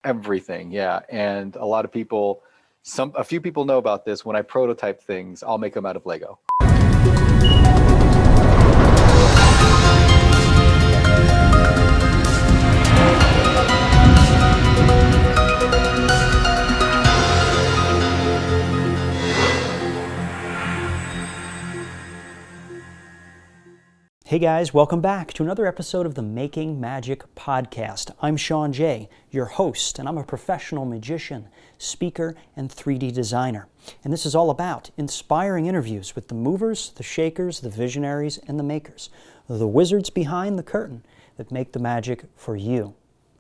Everything, yeah. And a lot of people, a few people know about this. When I prototype things, I'll make them out of Lego. Hey guys, welcome back to another episode of the Making Magic podcast. I'm Sean Jay, your host, and I'm a professional magician, speaker, and 3D designer. And this is all about inspiring interviews with the movers, the shakers, the visionaries, and the makers, the wizards behind the curtain that make the magic for you.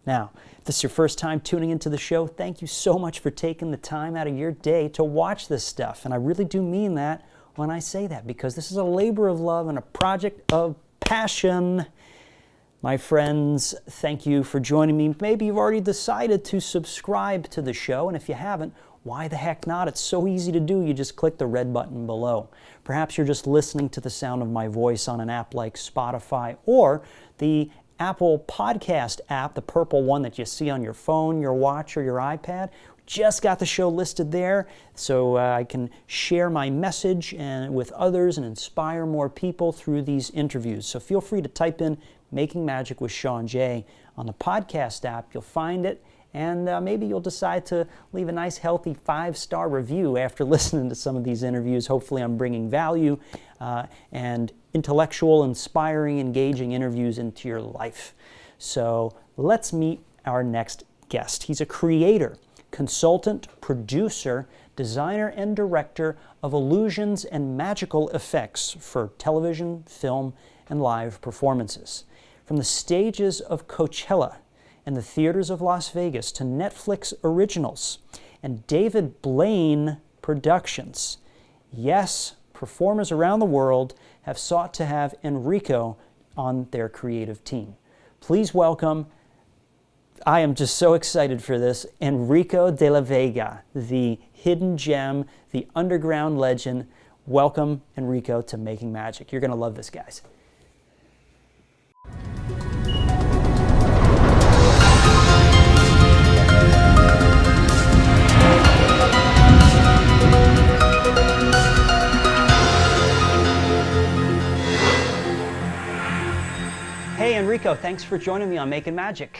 Now, if this is your first time tuning into the show, thank you so much for taking the time out of your day to watch this stuff. And I really do mean that when I say that, because this is a labor of love and a project of passion. My friends, thank you for joining me. Maybe you've already decided to subscribe to the show, and if you haven't, why the heck not? It's so easy to do. You just click the red button below. Perhaps you're just listening to the sound of my voice on an app like Spotify or the Apple Podcast app, the purple one that you see on your phone, your watch, or your iPad. Just got the show listed there so I can share my message with others and inspire more people through these interviews. So feel free to type in Making Magic with Sean Jay on the podcast app. You'll find it, and maybe you'll decide to leave a nice, healthy 5-star review after listening to some of these interviews. Hopefully I'm bringing value and intellectual, inspiring, engaging interviews into your life. So let's meet our next guest. He's a creator, consultant, producer, designer, and director of illusions and magical effects for television, film, and live performances. From the stages of Coachella and the theaters of Las Vegas to Netflix originals and David Blaine productions. Yes, performers around the world have sought to have Enrico on their creative team. Please welcome, I am just so excited for this, Enrico de la Vega, the hidden gem, the underground legend. Welcome, Enrico, to Making Magic. You're going to love this, guys. Hey, Enrico, thanks for joining me on Making Magic.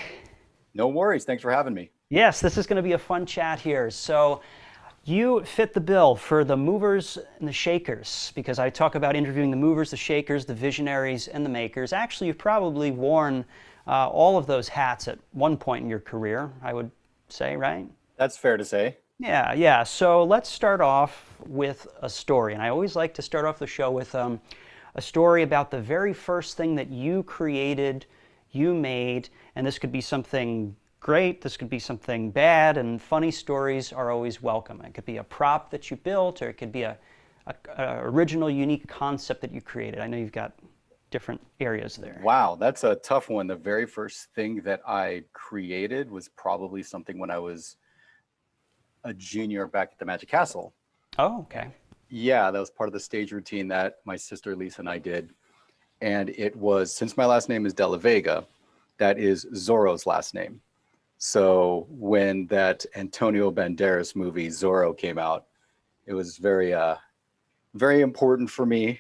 No worries. Thanks for having me. Yes, this is going to be a fun chat here. So you fit the bill for the movers and the shakers, because I talk about interviewing the movers, the shakers, the visionaries, and the makers. Actually, you've probably worn all of those hats at one point in your career, I would say, right? That's fair to say. Yeah. So let's start off with a story. And I always like to start off the show with a story about the very first thing that you created, you made, and this could be something great, this could be something bad, and funny stories are always welcome. It could be a prop that you built, or it could be a original, unique concept that you created. I know you've got different areas there. Wow, that's a tough one. The very first thing that I created was probably something when I was a junior back at the Magic Castle. Oh, okay. Yeah, that was part of the stage routine that my sister Lisa and I did. And it was, since my last name is De La Vega, that is Zorro's last name. So when that Antonio Banderas movie Zorro came out, it was very important for me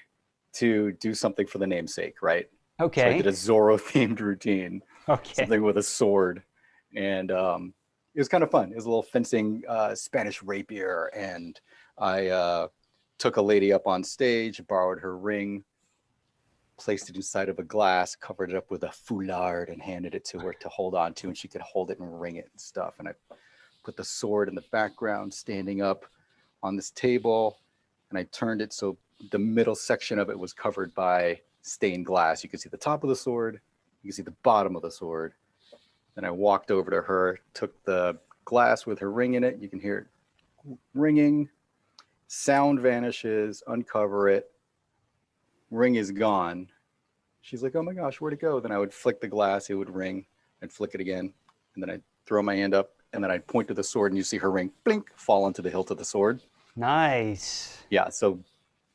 to do something for the namesake, right? Okay. So I did a Zorro themed routine, something with a sword, and it was kind of fun. It was a little fencing Spanish rapier, and I took a lady up on stage, borrowed her ring, placed it inside of a glass, covered it up with a foulard, and handed it to her to hold on to, and she could hold it and ring it and stuff. And I put the sword in the background, standing up on this table, and I turned it so the middle section of it was covered by stained glass. You could see the top of the sword, you could see the bottom of the sword. Then I walked over to her, took the glass with her ring in it. You can hear it ringing, sound vanishes, uncover it, ring is gone. She's like, oh my gosh, where'd it go? Then I would flick the glass, it would ring, I'd flick it again, and then I'd throw my hand up, and then I'd point to the sword, and you see her ring, blink, fall onto the hilt of the sword. Nice. Yeah, so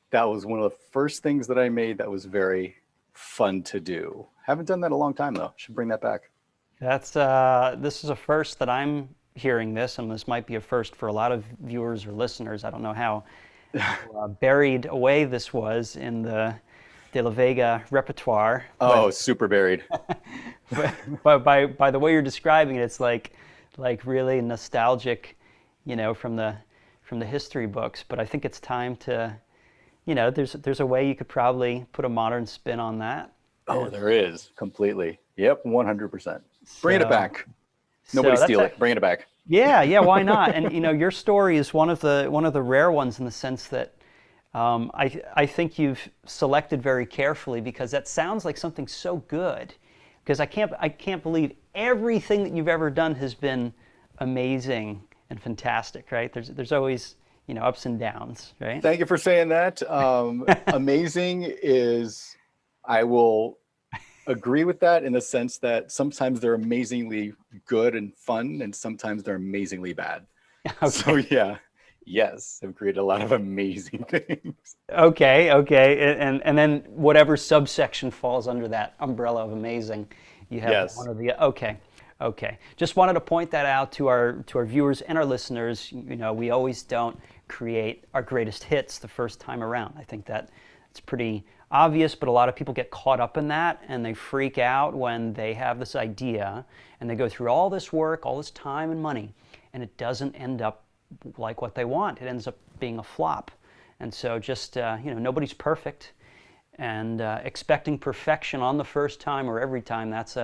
that was one of the first things that I made that was very fun to do. Haven't done that in a long time, though. Should bring that back. That's this is a first that I'm hearing this, and this might be a first for a lot of viewers or listeners. I don't know how buried away this was in the De La Vega repertoire, Oh, super buried. but by the way you're describing it, it's like really nostalgic, from the history books. But I think it's time to, there's a way you could probably put a modern spin on that. Oh, there is completely. Yep, 100%. Bring it So, back. so Nobody that's steal a, it. Bring it back. yeah, why not? And your story is one of the rare ones in the sense that I think you've selected very carefully because that sounds like something so good. Because I can't believe everything that you've ever done has been amazing and fantastic, right? There's always ups and downs, right? Thank you for saying that. Amazing is, I will agree with that in the sense that sometimes they're amazingly good and fun, and sometimes they're amazingly bad. So Okay. yeah, yes, I've created a lot of amazing things. Okay. And then whatever subsection falls under that umbrella of amazing, you have one Yes. of the okay. Just wanted to point that out to our viewers and our listeners. We always don't create our greatest hits the first time around. I think that it's pretty obvious, but a lot of people get caught up in that and they freak out when they have this idea and they go through all this work, all this time and money, and it doesn't end up like what they want. It ends up being a flop. And so just, nobody's perfect. And expecting perfection on the first time or every time, that's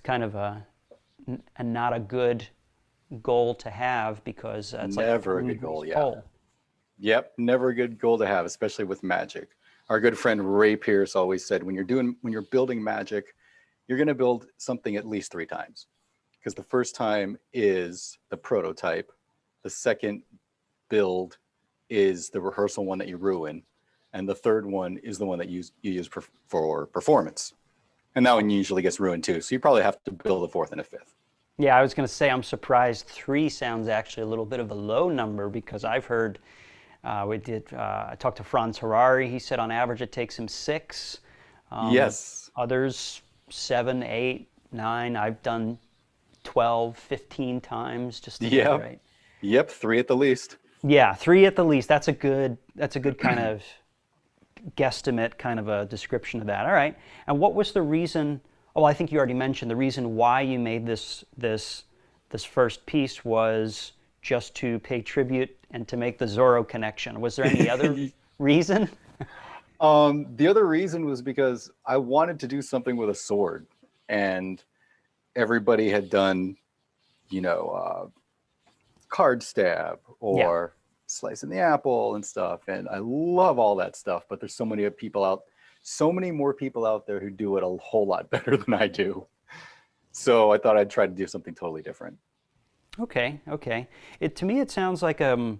kind of a not a good goal to have because it's like Never a turning a good goal. greased Yeah. pole. Yep. Never a good goal to have, especially with magic. Our good friend Ray Pierce always said, when you're building magic, you're going to build something at least 3 times, because the first time is the prototype. The second build is the rehearsal one that you ruin. And the third one is the one that you use for performance. And that one usually gets ruined too. So you probably have to build a fourth and a fifth. Yeah, I was going to say I'm surprised 3 sounds actually a little bit of a low number because I've heard I talked to Franz Harari. He said on average it takes him 6. Yes. Others 7, 8, 9. I've done 12, 15 times just to get it Yep. right. Yep. 3 at the least. Yeah, 3 at the least. That's a good kind of guesstimate, kind of a description of that. All right. And what was the reason? Oh, I think you already mentioned the reason why you made this first piece was just to pay tribute and to make the Zorro connection. Was there any other reason? The other reason was because I wanted to do something with a sword, and everybody had done, card stab Yeah. or slicing the apple and stuff. And I love all that stuff, but there's so many more people out there who do it a whole lot better than I do. So I thought I'd try to do something totally different. Okay. To me, it sounds like a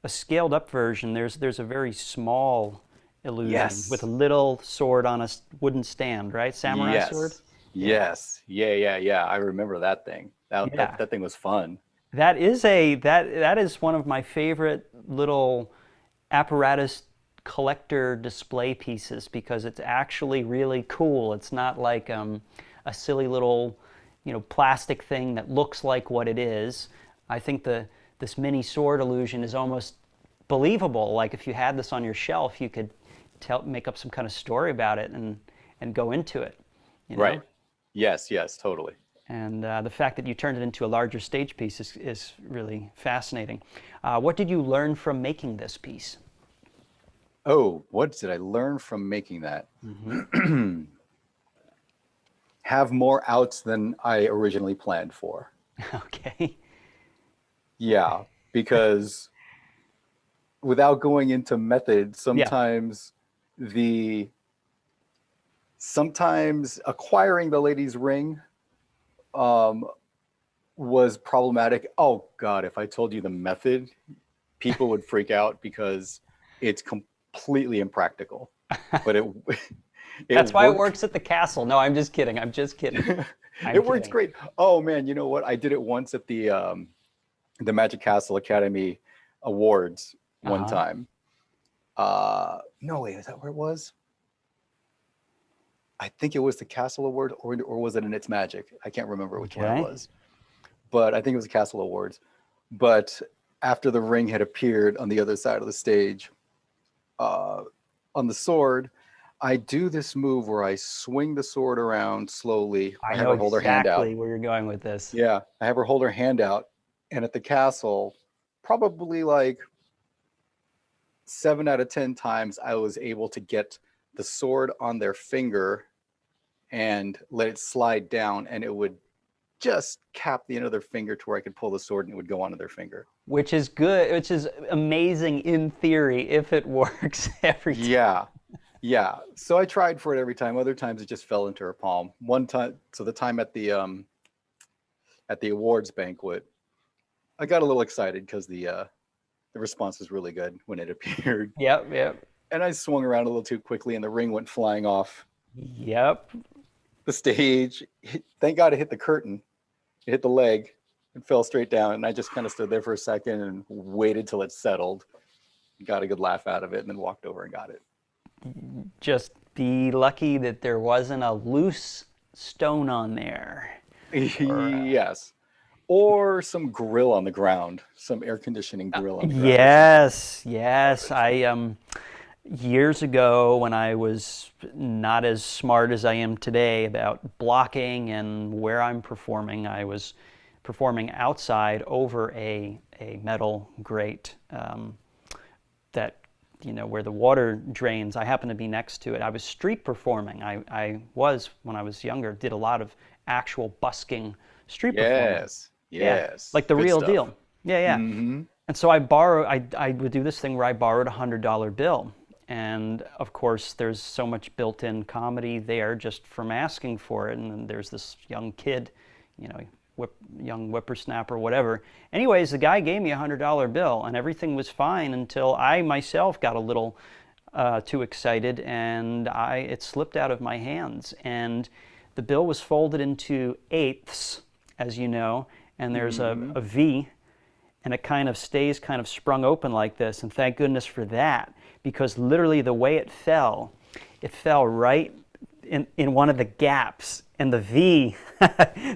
scaled up version. There's a very small illusion with a Yes. little sword on a wooden stand, right? Samurai sword. Yes. Yeah. Yes. Yeah. I remember that thing. That, that, Yeah. that thing was fun. That is one of my favorite little apparatus collector display pieces because it's actually really cool. It's not like a silly little plastic thing that looks like what it is. I think this mini sword illusion is almost believable. Like if you had this on your shelf, you could make up some kind of story about it and go into it. You know. Right. Yes, totally. And the fact that you turned it into a larger stage piece is really fascinating. What did you learn from making this piece? Oh, what did I learn from making that? Mm-hmm. Have more outs than I originally planned for. Okay. Yeah, because without going into method, Yeah. the sometimes acquiring the lady's ring um, was problematic. Oh God, if I told you the method, people would freak out because it's completely impractical. But it That's why it worked. works at the castle. No, I'm just kidding. I'm just kidding. I'm It works kidding. great. Oh man, you know what? I did it once at the Magic Castle Academy Awards one Uh-huh. time. No, wait, is that where it was? I think it was the Castle Award, or was it in It's Magic? I can't remember which one it Okay. was, but I think it was the Castle Awards. But after the ring had appeared on the other side of the stage, on the sword, I do this move where I swing the sword around slowly. I I have know her hold her hand out. exactly where you're going with this. Yeah, I have her hold her hand out, and at the castle, probably like 7 out of 10 times, I was able to get the sword on their finger and let it slide down, and it would just cap the end of their finger to where I could pull the sword and it would go onto their finger. Which is good, which is amazing in theory if it works every time. Yeah. Yeah. So I tried for it every time. Other times it just fell into her palm. One time, so the time at the awards banquet, I got a little excited because the response was really good when it appeared. Yep, yep. And I swung around a little too quickly and the ring went flying off Yep. the stage. Thank God it hit the curtain. It hit the leg and fell straight down. And I just kind of stood there for a second and waited till it settled. Got a good laugh out of it and then walked over and got it. Just be lucky that there wasn't a loose stone on there. Yes. Or some grill on the ground, some air conditioning grill on the ground. Yes, yes. I years ago when I was not as smart as I am today about blocking and where I'm performing, I was performing outside over a metal grate that, you know, where the water drains. I happen to be next to it. I was street performing. I was, when I was younger, did a lot of actual busking street performing. Yes. Yes. Yeah, like the Good real stuff. deal. Yeah, yeah. Mm-hmm. And so I would do this thing where I borrowed a $100 bill. And of course, there's so much built-in comedy there just from asking for it. And then there's this young kid, you know, young whippersnapper, whatever. Anyways, the guy gave me a $100 bill and everything was fine until I myself got a little too excited and it slipped out of my hands. And the bill was folded into eighths, as you know, and there's a V, and it kind of stays kind of sprung open like this, and thank goodness for that, because literally the way it fell right in one of the gaps, and the V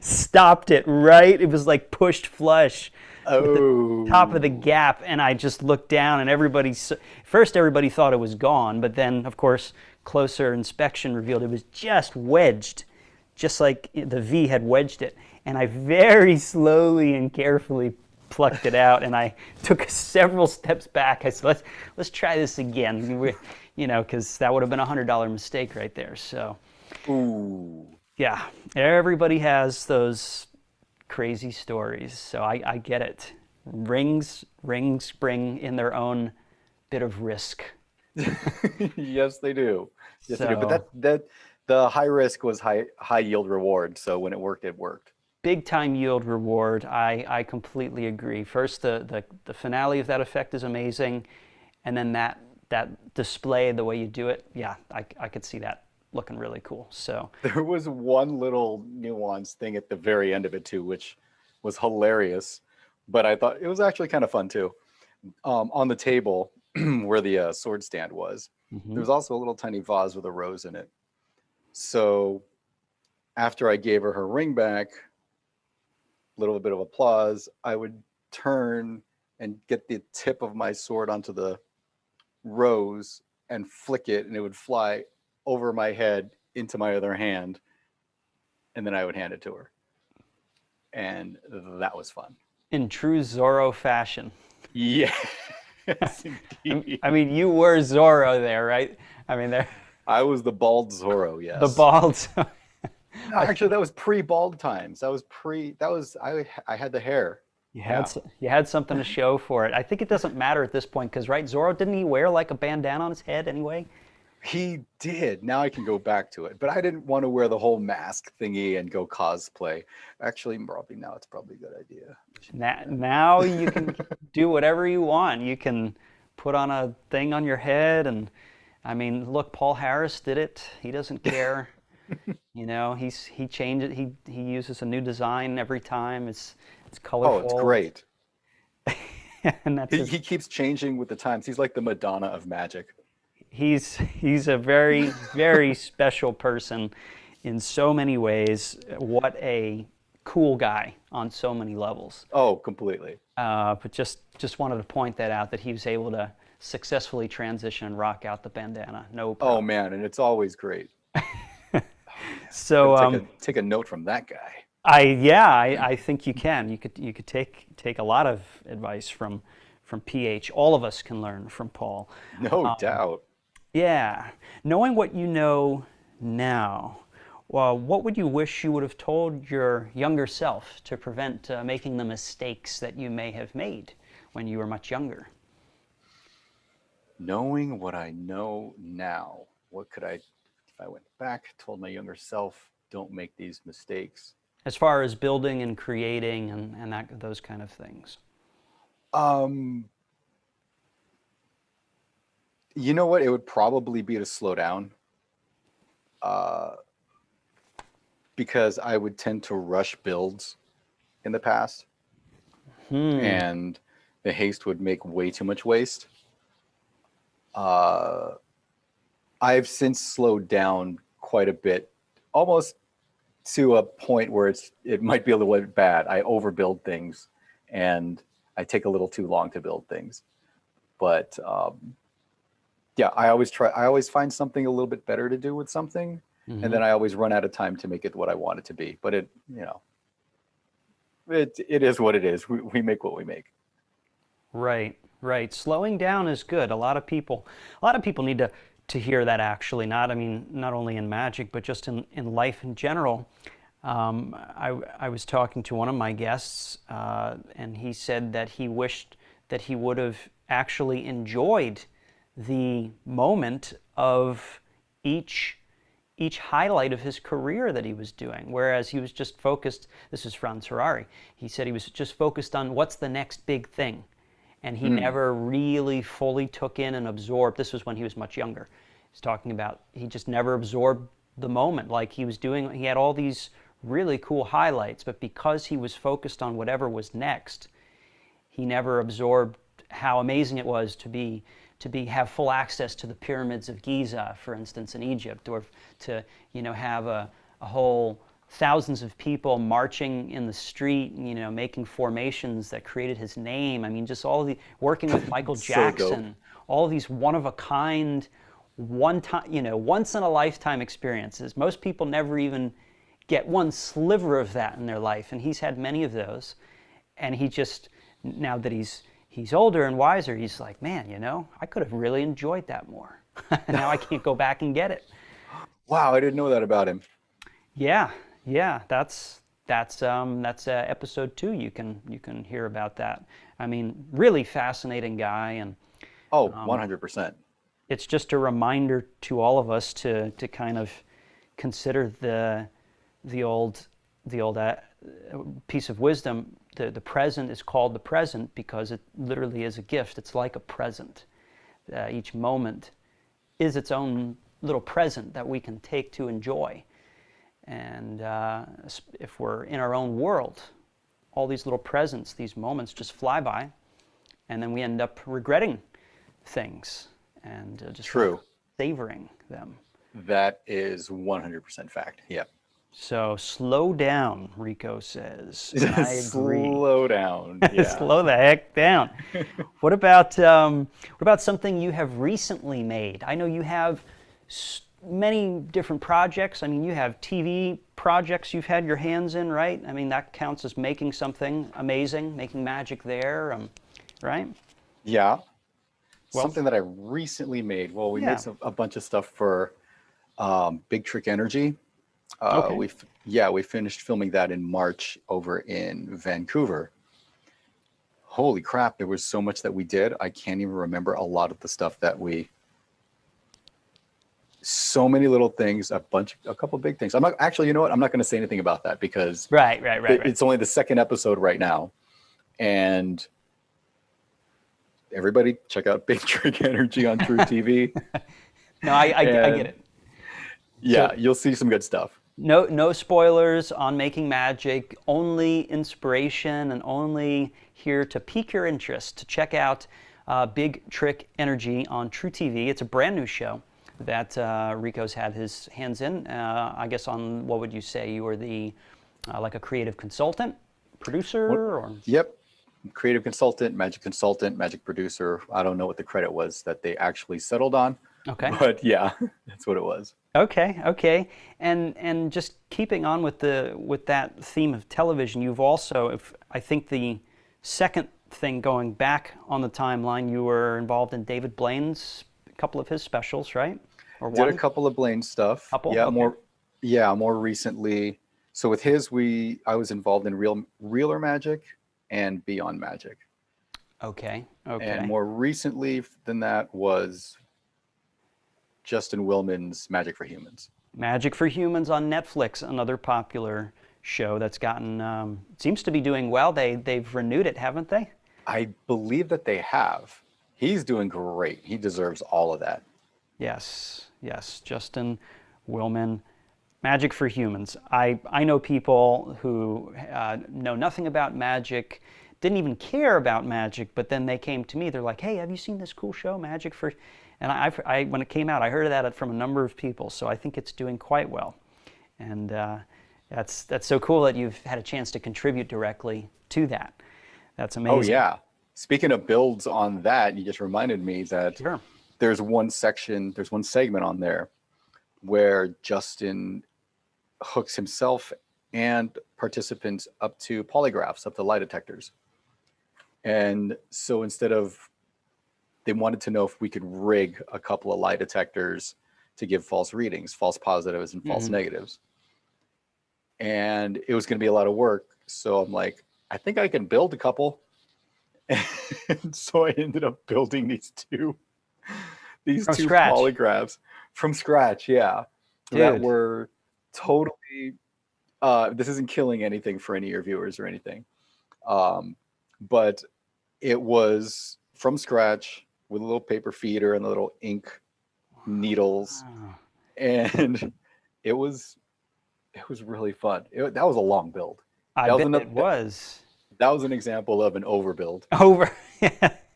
stopped it right. It was like pushed flush with the top of the gap, and I just looked down, and first everybody thought it was gone, but then, of course, closer inspection revealed it was just wedged, just like the V had wedged it. And I very slowly and carefully plucked it out, and I took several steps back. I said, let's try this again, you know, because that would have been a $100 mistake right there. So, yeah, everybody has those crazy stories. So I get it. Rings bring in their own bit of risk. Yes, they do. Yes, they do. But that the high risk was high yield reward. So when it worked, it worked. Big time yield reward. I completely agree. First, the finale of that effect is amazing, and then that display, the way you do it, yeah, I could see that looking really cool. So there was one little nuance thing at the very end of it too, which was hilarious, but I thought it was actually kind of fun too. On the table where the sword stand was, there was also a little tiny vase with a rose in it. So after I gave her ring back, little bit of applause, I would turn and get the tip of my sword onto the rose and flick it, and it would fly over my head into my other hand, and then I would hand it to her, and that was fun. In true Zorro fashion. Yeah. Yes, I mean, you were Zorro there, right? I mean, I was the bald Zorro, yes. The bald. No, actually, that was pre-bald times. I had the hair. You had something to show for it. I think it doesn't matter at this point because, right, Zorro, didn't he wear like a bandana on his head anyway? He did. Now I can go back to it. But I didn't want to wear the whole mask thingy and go cosplay. Actually, probably now it's probably a good idea. Now you can do whatever you want. You can put on a thing on your head. And, I mean, look, Paul Harris did it. He doesn't care. You know, he changed it. He uses a new design every time. It's colorful. Oh, it's great. And that's he keeps changing with the times. He's like the Madonna of magic. He's a very, very special person in so many ways. What a cool guy on so many levels. Oh, completely. But just wanted to point that out, that he was able to successfully transition and rock out the bandana. No problem. Oh man, and it's always great. So take a note from that guy. I think you can. You could take a lot of advice from PH. All of us can learn from Paul. No doubt. Yeah. Knowing what you know now, well, what would you wish you would have told your younger self to prevent making the mistakes that you may have made when you were much younger? Knowing what I know now, what could if I went back, told my younger self, don't make these mistakes? As far as building and creating and those kind of things. You know what? It would probably be to slow down. Because I would tend to rush builds in the past. And the haste would make way too much waste. I've since slowed down quite a bit, almost to a point where it might be a little bit bad. I overbuild things and I take a little too long to build things. But yeah, I always find something a little bit better to do with something. And then I always run out of time to make it what I want it to be. But it is what it is. We make what we make. Right. Slowing down is good. A lot of people need to hear that, actually. Not only in magic, but just in life in general. I was talking to one of my guests, and he said that he wished that he would have actually enjoyed the moment of each highlight of his career that he was doing, whereas he was just focused. This is Franz Harari. He said he was just focused on what's the next big thing, and he never really fully took in and absorbed. This was when he was much younger. He's talking about he just never absorbed the moment like he was doing. He had all these really cool highlights, but because he was focused on whatever was next, he never absorbed how amazing it was to have full access to the pyramids of Giza, for instance, in Egypt, or to have a whole thousands of people marching in the street, making formations that created his name. I mean, just all of the working with Michael Jackson, all of these one of a kind, once in a lifetime experiences. Most people never even get one sliver of that in their life, and he's had many of those. And he just, now that he's older and wiser, he's like, man, I could have really enjoyed that more. Now I can't go back and get it. Wow, I didn't know that about him. Yeah, that's episode 2. You can hear about that. I mean, really fascinating guy, and 100%. It's just a reminder to all of us to kind of consider the old piece of wisdom. The present is called the present because it literally is a gift. It's like a present. Each moment is its own little present that we can take to enjoy. And if we're in our own world, all these little presents, these moments just fly by, and then we end up regretting things and just True. savoring them. That is 100% fact. Yeah. So slow down, Rico says. I agree. Slow down. Yeah. Slow the heck down. What about something you have recently made? I know you have many different projects. I mean, you have TV projects you've had your hands in, right? I mean, that counts as making something amazing, making magic there, right? Yeah. Well, something that I recently made. Well, we made a bunch of stuff for Big Trick Energy. Okay. We finished filming that in March over in Vancouver. Holy crap, there was so much that we did. I can't even remember a lot of the stuff that so many little things, a couple big things. I'm not actually, you know what? I'm not going to say anything about that because right. It's only the second episode right now. And everybody check out Big Trick Energy on True TV. No, I get it. Yeah, so, you'll see some good stuff. No spoilers on Making Magic, only inspiration and only here to pique your interest, to check out Big Trick Energy on True TV. It's a brand new show that Rico's had his hands in. I guess on, what would you say? You were the, like a creative consultant, producer? Or? Yep. Creative consultant, magic producer. I don't know what the credit was that they actually settled on. Okay. But yeah, that's what it was. Okay. And just keeping on with that theme of television, you've also, I think the second thing going back on the timeline, you were involved in David Blaine's, a couple of his specials, right? Or Did a couple of Blaine stuff. Couple? Yeah, Okay. more recently. So with his, I was involved in Realer Magic and Beyond Magic. Okay. And more recently than that was Justin Willman's Magic for Humans. Magic for Humans on Netflix, another popular show that's gotten, seems to be doing well. They've renewed it, haven't they? I believe that they have. He's doing great. He deserves all of that. Yes. Justin Willman, Magic for Humans. I know people who know nothing about magic, didn't even care about magic, but then they came to me. They're like, "Hey, have you seen this cool show, Magic for?" And I when it came out, I heard of that from a number of people. So I think it's doing quite well, and that's so cool that you've had a chance to contribute directly to that. That's amazing. Oh yeah. Speaking of builds on that, you just reminded me that Sure. there's one segment on there where Justin hooks himself and participants up to polygraphs, up to lie detectors. And so they wanted to know if we could rig a couple of lie detectors to give false readings, false positives and false negatives. And it was going to be a lot of work. So I'm like, I think I can build a couple. And so I ended up building these two scratch. polygraphs from scratch. Yeah. Dude. That were totally, this isn't killing anything for any of your viewers or anything. But it was from scratch with a little paper feeder and a little ink needles. Wow. And it was really fun. That was a long build. I bet it was. That was an example of an overbuild.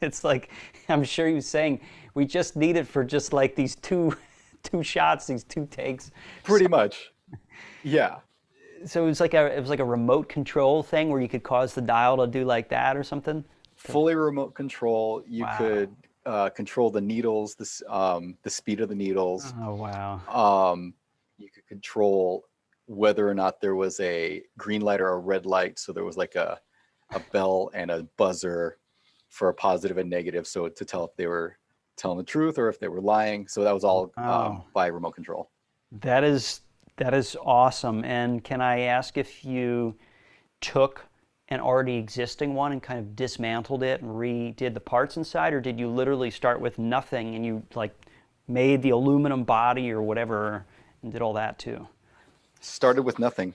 It's like, I'm sure he was saying, we just need it for just like these two shots, these two takes. Pretty much. Yeah. So it was like a remote control thing where you could cause the dial to do like that or something? Fully remote control. You Wow. could control the needles, the speed of the needles. Oh, wow. You could control whether or not there was a green light or a red light. So there was like a bell and a buzzer for a positive and negative. So to tell if they were telling the truth or if they were lying. So that was all by remote control. That is awesome. And can I ask if you took an already existing one and kind of dismantled it and redid the parts inside, or did you literally start with nothing and you like made the aluminum body or whatever and did all that too? Started with nothing.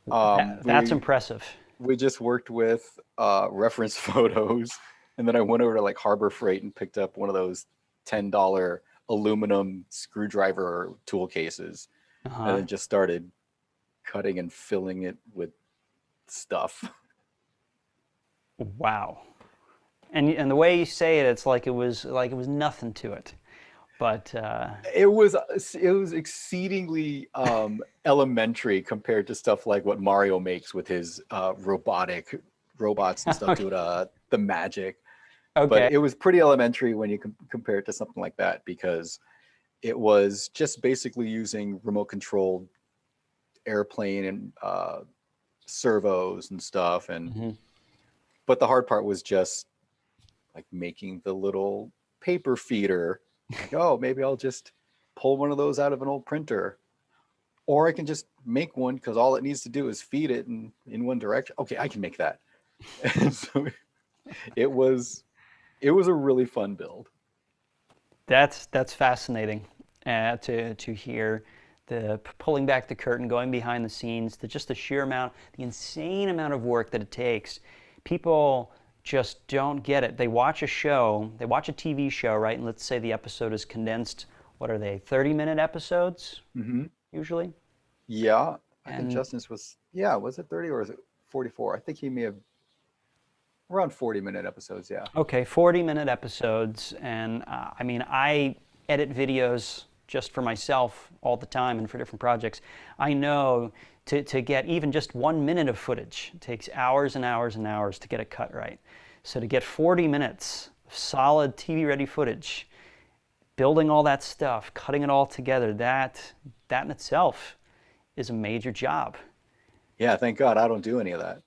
That's impressive. We just worked with reference photos, and then I went over to like Harbor Freight and picked up one of those $10 aluminum screwdriver tool cases, and then just started cutting and filling it with stuff. Wow. And the way you say it, it's like it was nothing to it. But it was exceedingly elementary compared to stuff like what Mario makes with his robots and stuff doing the magic. Okay. But it was pretty elementary when you compare it to something like that, because it was just basically using remote controlled airplane and servos and stuff. And but the hard part was just like making the little paper feeder. Like, oh, maybe I'll just pull one of those out of an old printer, or I can just make one because all it needs to do is feed it in one direction. Okay, I can make that. And so it was a really fun build. That's fascinating to hear the pulling back the curtain, going behind the scenes, just the sheer amount, the insane amount of work that it takes. People just don't get it. They watch a show, they watch a TV show, right? And let's say the episode is condensed. What are they, 30-minute episodes usually? Yeah, I think Justin's was it 30 or is it 44? I think he may have Around 40-minute episodes, yeah. Okay, 40-minute episodes, and I mean, I edit videos just for myself all the time and for different projects. I know to get even just 1 minute of footage takes hours and hours and hours to get it cut right. So to get 40 minutes of solid TV-ready footage, building all that stuff, cutting it all together, that in itself is a major job. Yeah, thank God I don't do any of that.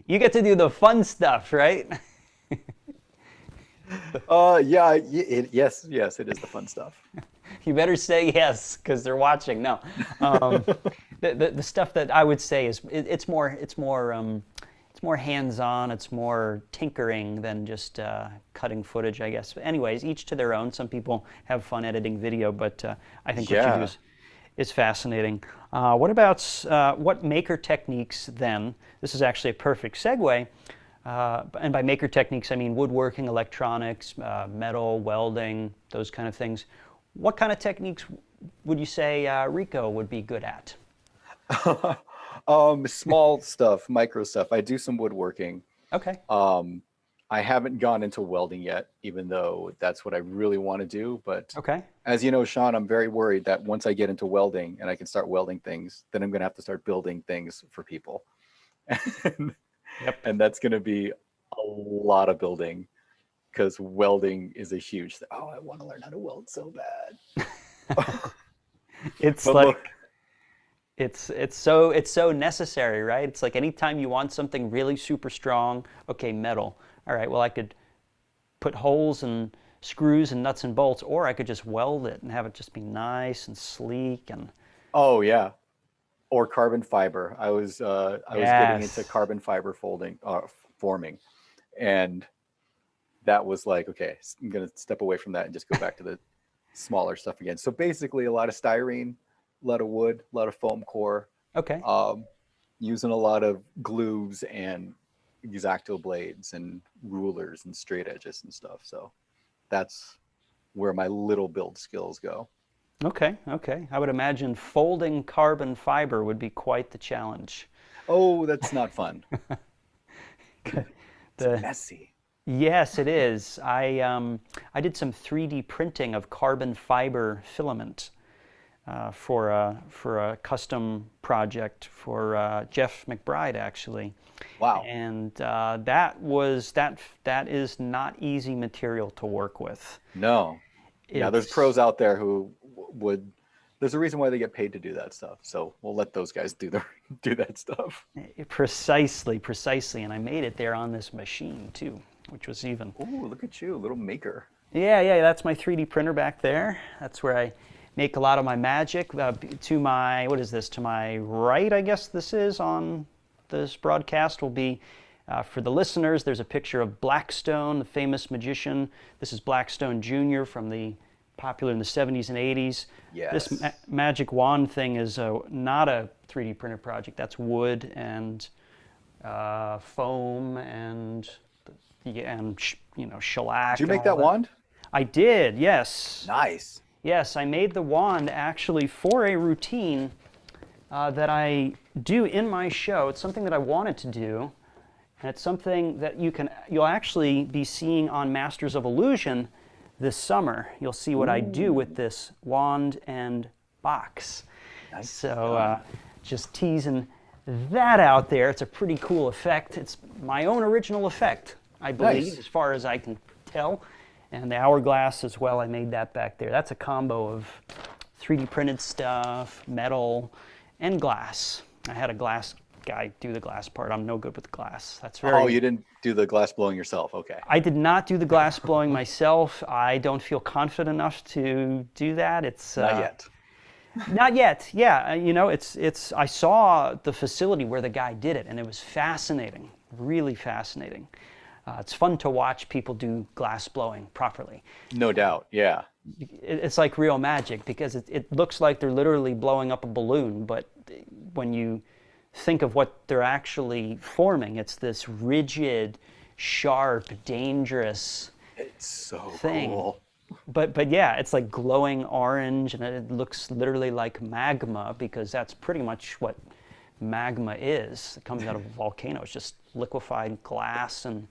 You get to do the fun stuff, right? Yeah, yes, it is the fun stuff. You better say yes, because they're watching. No, the stuff that I would say is it's more hands-on. It's more tinkering than just cutting footage, I guess. But anyways, each to their own. Some people have fun editing video, but I think what you do is fascinating. What about what maker techniques then? This is actually a perfect segue. And by maker techniques, I mean woodworking, electronics, metal, welding, those kind of things. What kind of techniques would you say Rico would be good at? Small stuff, micro stuff. I do some woodworking. Okay. I haven't gone into welding yet, even though that's what I really want to do. But okay. As you know, Sean, I'm very worried that once I get into welding and I can start welding things, then I'm going to have to start building things for people. Yep. And that's going to be a lot of building, because welding is a huge thing. Oh, I want to learn how to weld so bad. It's but like look, it's so necessary, right? It's like anytime you want something really super strong, okay, metal. All right, well, I could put holes and screws and nuts and bolts, or I could just weld it and have it just be nice and sleek. And oh yeah, or carbon fiber. I was getting into carbon fiber forming, and that was like, okay, I'm gonna step away from that and just go back to the smaller stuff again. So basically, a lot of styrene, a lot of wood, a lot of foam core. Okay. Using a lot of glues and X-Acto blades and rulers and straight edges and stuff. So that's where my little build skills go. Okay. I would imagine folding carbon fiber would be quite the challenge. Oh, that's not fun. It's messy. Yes, it is. I did some 3D printing of carbon fiber filament for a custom project for Jeff McBride, actually. Wow. And that is not easy material to work with. No. Yeah, there's pros out there who would. There's a reason why they get paid to do that stuff. So we'll let those guys do that stuff. Precisely. And I made it there on this machine too, which was even. Ooh, look at you, little maker. Yeah. That's my 3D printer back there. That's where I make a lot of my magic. To my, what is this? To my right, I guess this is on this broadcast will be, for the listeners, there's a picture of Blackstone, the famous magician. This is Blackstone Jr. from the popular in the 70s and 80s. Yes. This magic wand thing is not a 3D printer project. That's wood and foam and shellac. Did you make that wand? I did, yes. Nice. Yes, I made the wand actually for a routine that I do in my show. It's something that I wanted to do, and it's something that you'll actually be seeing on Masters of Illusion this summer. You'll see what I do with this wand and box. Nice. So just teasing that out there. It's a pretty cool effect. It's my own original effect, I believe, as far as I can tell. And the hourglass as well, I made that back there. That's a combo of 3D printed stuff, metal, and glass. I had a glass guy do the glass part. I'm no good with glass. That's very. Oh, you didn't do the glass blowing yourself? Okay. I did not do the glass blowing myself. I don't feel confident enough to do that. It's not yet. Not yet. Yeah, it's. I saw the facility where the guy did it, and it was fascinating. Really fascinating. It's fun to watch people do glass blowing properly. No doubt, yeah. It's like real magic, because it looks like they're literally blowing up a balloon, but when you think of what they're actually forming, it's this rigid, sharp, dangerous it's so thing. Cool. But yeah, it's like glowing orange, and it looks literally like magma, because that's pretty much what magma is. It comes out of a volcano. It's just liquefied glass and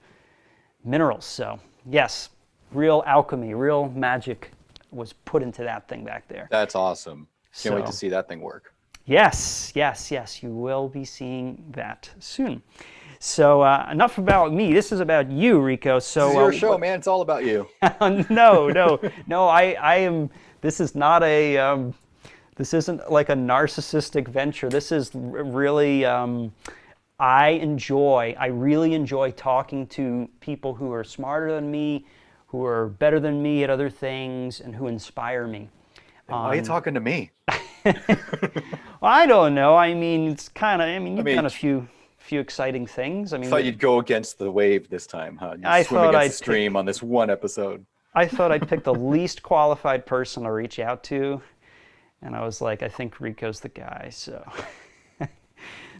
minerals. So yes, real alchemy, real magic was put into that thing back there. That's awesome. Can't wait to see that thing work. Yes, yes, yes, you will be seeing that soon. So enough about me. This is about you, Rico. So this is your show, man. It's all about you. No. I am. This is not a. This isn't like a narcissistic venture. This is really. I really enjoy talking to people who are smarter than me, who are better than me at other things, and who inspire me. Why are you talking to me? Well, I don't know. I mean, it's kind of. I mean, you've done a few exciting things. I mean, thought you'd go against the wave this time, huh? I swim thought against I'd the stream on this one episode. I thought I'd pick the least qualified person to reach out to, and I was like, I think Rico's the guy. So,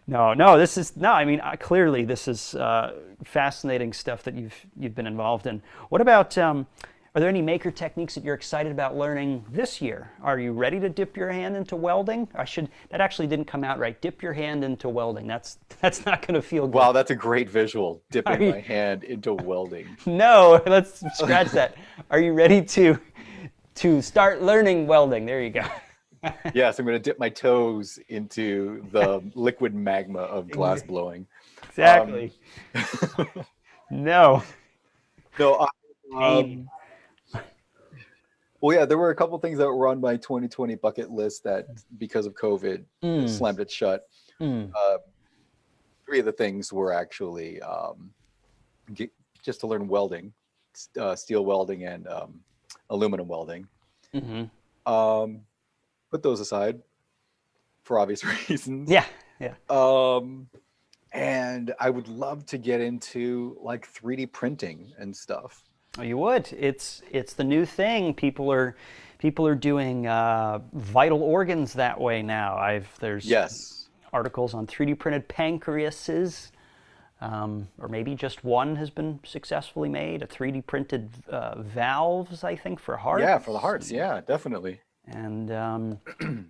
no. This is no. I mean, clearly this is fascinating stuff that you've been involved in. What about? Are there any maker techniques that you're excited about learning this year? Are you ready to dip your hand into welding? That actually didn't come out right. Dip your hand into welding. That's not going to feel good. Wow, that's a great visual. Dipping my hand into welding. No, let's scratch that. Are you ready to start learning welding? There you go. Yes, I'm going to dip my toes into the liquid magma of glass blowing. Exactly. No. No. Well, yeah, there were a couple things that were on my 2020 bucket list that, because of COVID, slammed it shut. 3 of the things were actually just to learn welding, steel welding and aluminum welding. Put those aside for obvious reasons. Yeah. And I would love to get into like 3D printing and stuff. Oh, you would. It's the new thing. People are doing vital organs that way now. There's articles on 3D printed pancreases, or maybe just one has been successfully made. A 3D printed valves, I think, for hearts. Yeah, for the hearts. Yeah, definitely. And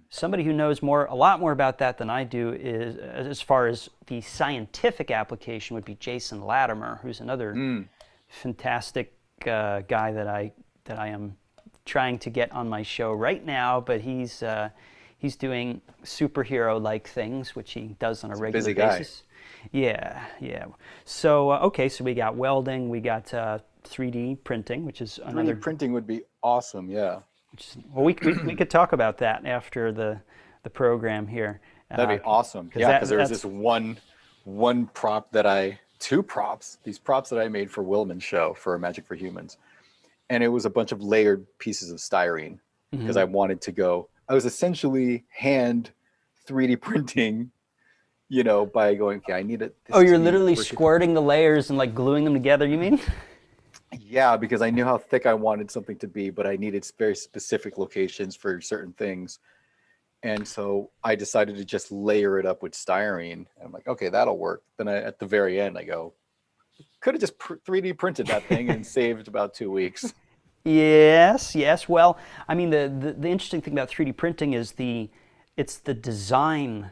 somebody who knows a lot more about that than I do is, as far as the scientific application, would be Jason Latimer, who's another fantastic guy that I am trying to get on my show right now. But he's doing superhero-like things, which he does on a regular basis. Yeah. So okay, so we got welding, we got 3D printing, which is another. 3D printing would be awesome. Yeah. Well, we could talk about that after the program here. That'd be awesome. Yeah, because there was this one prop two props, these props that I made for Willman's show for Magic for Humans. And it was a bunch of layered pieces of styrene because I wanted to go. I was essentially hand 3D printing, by going, okay, I need it. Oh, you're literally squirting the layers and like gluing them together, you mean? Yeah, because I knew how thick I wanted something to be, but I needed very specific locations for certain things. And so I decided to just layer it up with styrene. I'm like, okay, that'll work. Then at the very end, I go, could have just 3D printed that thing and saved about 2 weeks. Yes. Well, I mean, the interesting thing about 3D printing is it's the design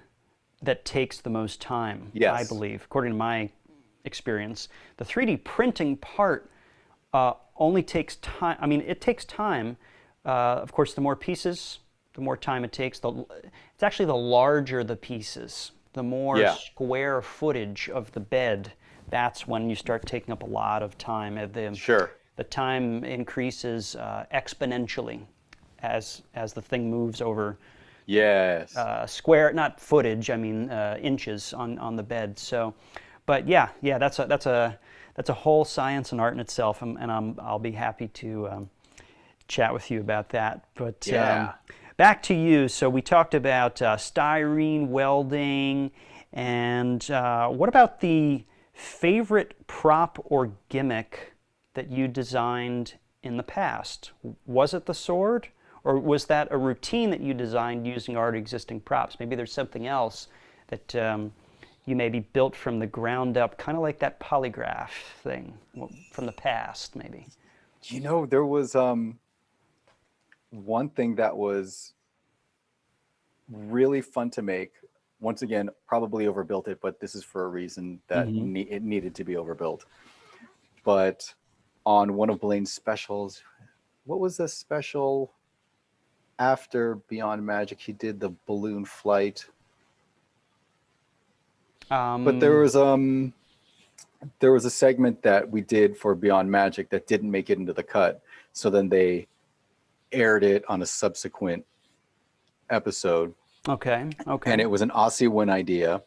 that takes the most time, I believe, according to my experience. The 3D printing part only takes time. I mean, it takes time. Of course, the more pieces, the more time it takes. It's actually the larger the pieces, the more square footage of the bed. That's when you start taking up a lot of time. The time increases exponentially as the thing moves over. Yes. Square, not footage. I mean inches on the bed. So, but yeah, that's a whole science and art in itself, and I'll be happy to chat with you about that. But back to you. So we talked about styrene welding, and what about the favorite prop or gimmick that you designed in the past? Was it the sword, or was that a routine that you designed using already existing props? Maybe there's something else that you maybe built from the ground up, kind of like that polygraph thing from the past, maybe. There was one thing that was really fun to make. once again, probably overbuilt it, but this is for a reason that Mm-hmm. it needed to be overbuilt. But on one of Blaine's specials, what was the special after Beyond Magic? He did the balloon flight. But there was a segment that we did for Beyond Magic that didn't make it into the cut. So then they aired it on a subsequent episode. Okay. And Okay. it was an Aussie Win idea.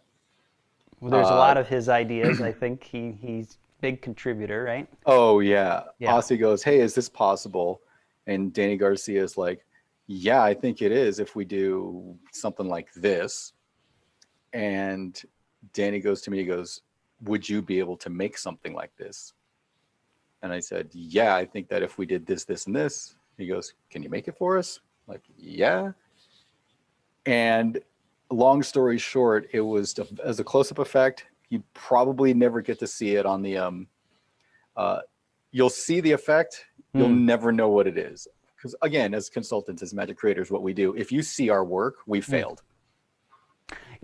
Well, there's a lot of his ideas. I think he's a big contributor, right? Oh yeah. Yeah. Aussie goes, "Hey, is this possible?" And Danny Garcia is like, "Yeah, I think it is if we do something like this." And Danny goes to me, he goes, "Would you be able to make something like this?" And I said, "Yeah, I think that if we did this, this, and this." He goes, "Can you make it for us?" I'm like, "Yeah." And long story short, it was as a close-up effect. You probably never get to see it on the you'll see the effect, you'll never know what it is. Because again, as consultants, as magic creators, what we do, if you see our work, we failed.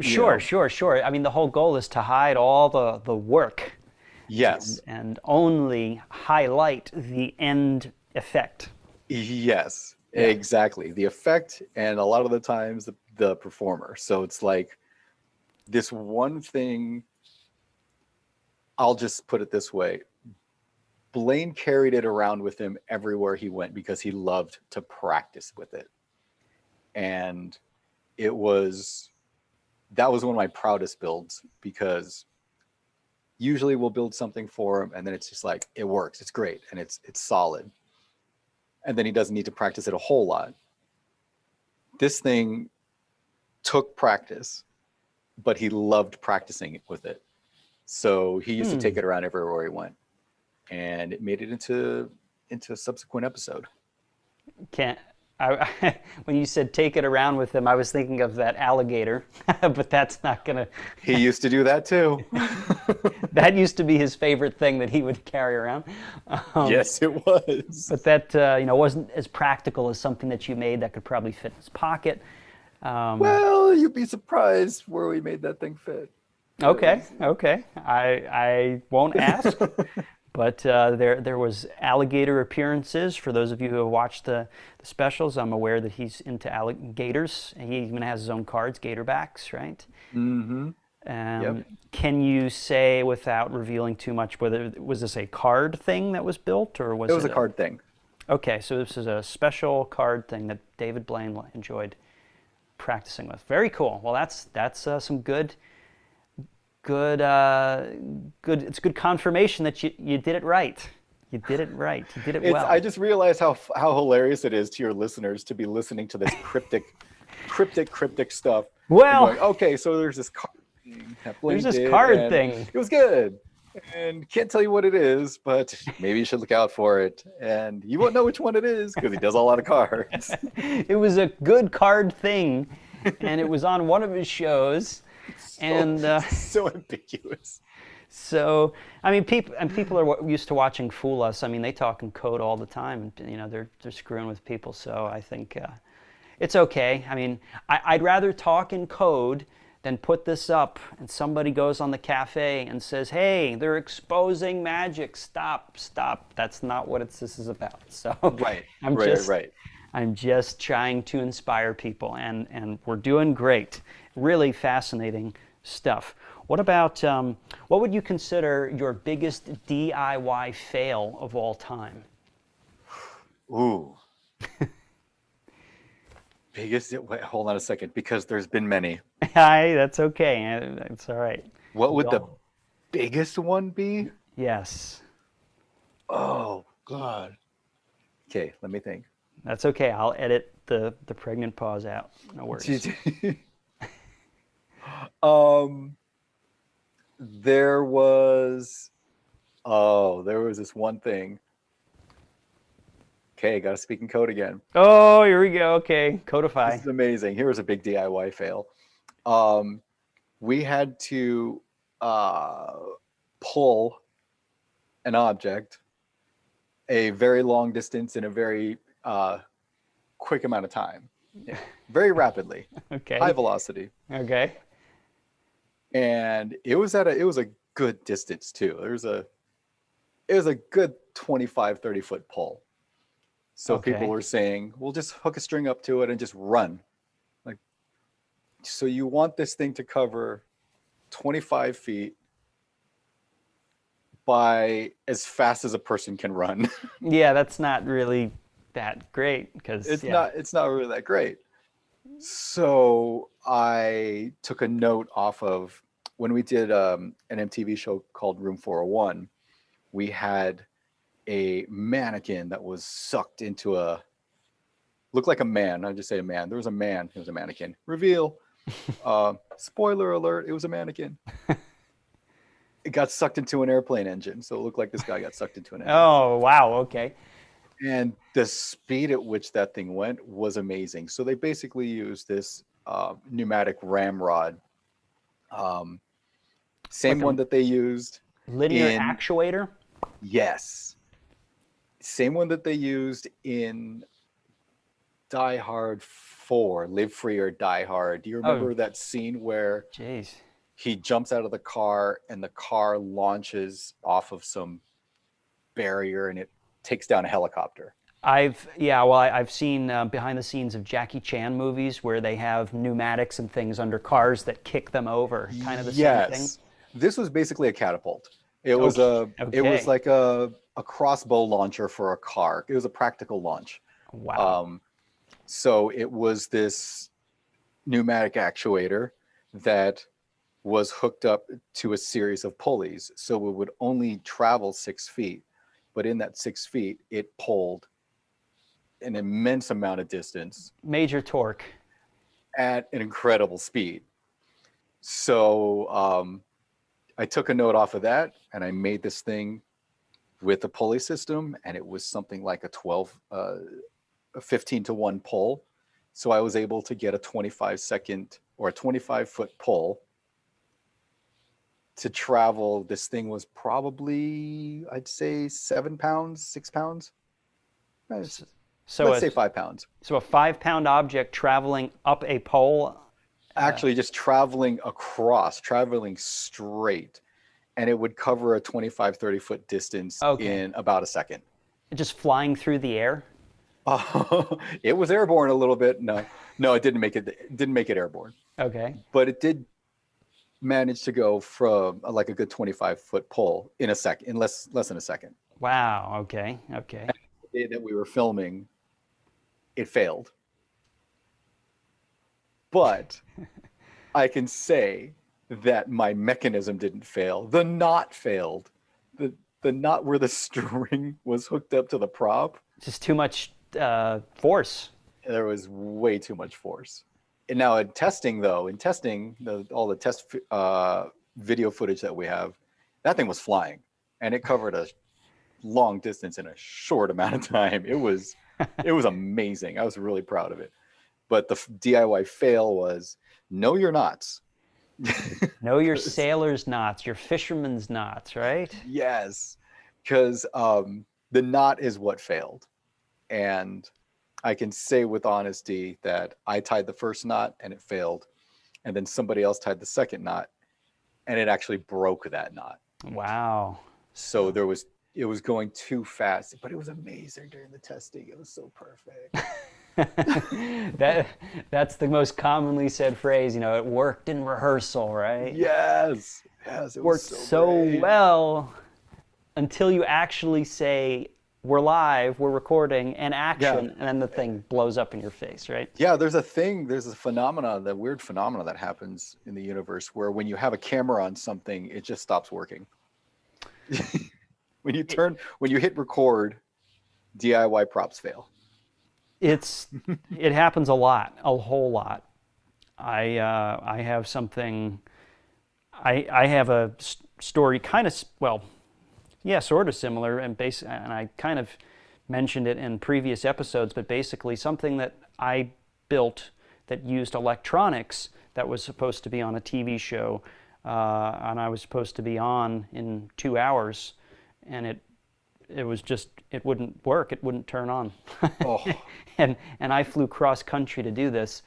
Sure, sure, sure. I mean, the whole goal is to hide all the work Yes. and only highlight the end effect. Yes, Yeah. exactly. The effect, and a lot of the times the performer. So it's like this one thing, I'll just put it this way. Blaine carried it around with him everywhere he went because he loved to practice with it. And that was one of my proudest builds, because usually we'll build something for him and then it's just like, it works, it's great, and it's solid. And then he doesn't need to practice it a whole lot. This thing took practice, but he loved practicing with it. So he used to take it around everywhere he went. And it made it into a subsequent episode. Can't. When you said take it around with him, I was thinking of that alligator, but that's not gonna. He used to do that too. That used to be his favorite thing that he would carry around. Yes, it was. But that wasn't as practical as something that you made that could probably fit in his pocket. Well, you'd be surprised where we made that thing fit. Okay, okay. I won't ask. But there was alligator appearances. For those of you who have watched the specials, I'm aware that he's into alligators. He even has his own cards, Gatorbacks, right? Mm-hmm. Yep. Can you say, without revealing too much, whether was this a card thing that was built, or was it? It was a card thing. Okay, so this is a special card thing that David Blaine enjoyed practicing with. Very cool. Well, that's some good. It's good confirmation that you did it right. You did it right. You did it well. I just realized how hilarious it is to your listeners to be listening to this cryptic stuff. Well, going, okay, so there's this card thing. There's this card thing. It was good, and can't tell you what it is, but maybe you should look out for it. And you won't know which one it is because he does a lot of cards. It was a good card thing, and it was on one of his shows. So ambiguous. So I mean, people are used to watching Fool Us. I mean, they talk in code all the time, and they're screwing with people. So I think it's okay. I mean, I'd rather talk in code than put this up and somebody goes on the cafe and says, "Hey, they're exposing magic. Stop, stop." That's not what this is about. So right. I'm just trying to inspire people, and we're doing great. Really fascinating stuff. What about, what would you consider your biggest DIY fail of all time? Ooh. Wait, hold on a second, because there's been many. That's okay. It's all right. What would the biggest one be? Yes. Oh, God. Okay, let me think. That's okay. I'll edit the pregnant pause out. No worries. There was this one thing. Okay, got to speak in code again. Oh, here we go. Okay, codify. This is amazing. Here was a big DIY fail. We had to pull an object a very long distance in a very quick amount of time. Yeah. Very rapidly. Okay. High velocity. Okay. and it was a good distance too. It was a good 25, 30 foot pole. So people were saying, we'll just hook a string up to it and just run. Like, so you want this thing to cover 25 feet by as fast as a person can run. Yeah, that's not really that great because it's not really that great. So I took a note off of when we did an MTV show called Room 401. We had a mannequin that was sucked into looked like a man. I'll just say a man. There was a man. It was a mannequin. Reveal. Spoiler alert. It was a mannequin. It got sucked into an airplane engine. So it looked like this guy got sucked into an engine. Oh, wow. Okay. And the speed at which that thing went was amazing. So they basically used this pneumatic ramrod. Same like one that they used. Linear actuator? Yes. Same one that they used in Die Hard 4, Live Free or Die Hard. Do you remember that scene where he jumps out of the car and the car launches off of some barrier and it takes down a helicopter? I've seen behind the scenes of Jackie Chan movies where they have pneumatics and things under cars that kick them over. Kind of the same thing. This was basically a catapult. It was it was like a crossbow launcher for a car. It was a practical launch. Wow. So it was this pneumatic actuator that was hooked up to a series of pulleys. So it would only travel 6 feet, but in that 6 feet, it pulled an immense amount of distance. Major torque. At an incredible speed. So I took a note off of that and I made this thing with a pulley system, and it was something like a 15-to-1 pull. So I was able to get a 25-second or a 25-foot pull to travel. This thing was probably, I'd say 7 pounds, 6 pounds. So let's say 5 pounds. So a 5-pound object traveling up a pole? Actually, just traveling straight. And it would cover a 25, 30-foot distance in about a second. Just flying through the air? It was airborne a little bit. No, it didn't make it airborne. Okay. But it did manage to go from like a good 25-foot pull in a second, in less than a second. Wow. Okay. And the day that we were filming, it failed. But I can say that my mechanism didn't fail. The knot failed. The knot where the string was hooked up to the prop. Just too much force. There was way too much force. And now all the test video footage that we have, that thing was flying, and it covered a long distance in a short amount of time. It was amazing. I was really proud of it. But the DIY fail was know your knots. Know your sailor's knots, your fisherman's knots, right? Yes, because the knot is what failed. And I can say with honesty that I tied the first knot and it failed. And then somebody else tied the second knot and it actually broke that knot. Wow. So it was going too fast, but it was amazing during the testing. It was so perfect. That's the most commonly said phrase, it worked in rehearsal, right? Yes, it worked so well until you actually say, we're live, we're recording, and action, and then the thing blows up in your face, right? Yeah, there's a phenomenon, that weird phenomenon that happens in the universe where when you have a camera on something, it just stops working. When you hit record, DIY props fail. It happens a lot, a whole lot. I have something. I have a story, kind of sort of similar, and I kind of mentioned it in previous episodes. But basically, something that I built that used electronics that was supposed to be on a TV show, and I was supposed to be on in 2 hours, and it wouldn't work. It wouldn't turn on. And I flew cross country to do this,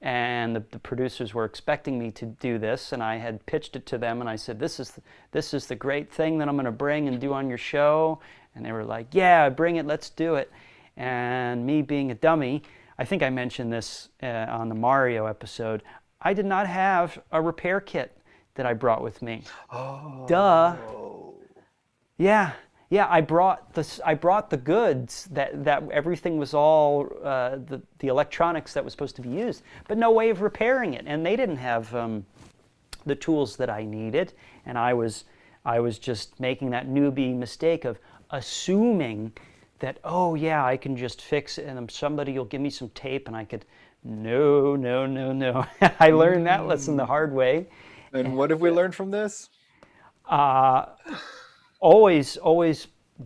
and the producers were expecting me to do this, and I had pitched it to them, and I said, this is the great thing that I'm going to bring and do on your show. And they were like, yeah, bring it, let's do it. And me being a dummy, I think I mentioned this on the Mario episode, I did not have a repair kit that I brought with me. Oh. Duh. Yeah. Yeah, I brought the goods that everything was all the electronics that was supposed to be used, but no way of repairing it. And they didn't have the tools that I needed, and I was just making that newbie mistake of assuming that, oh yeah, I can just fix it, and somebody will give me some tape, and I could. No. I learned that lesson the hard way. And what have we learned from this? Always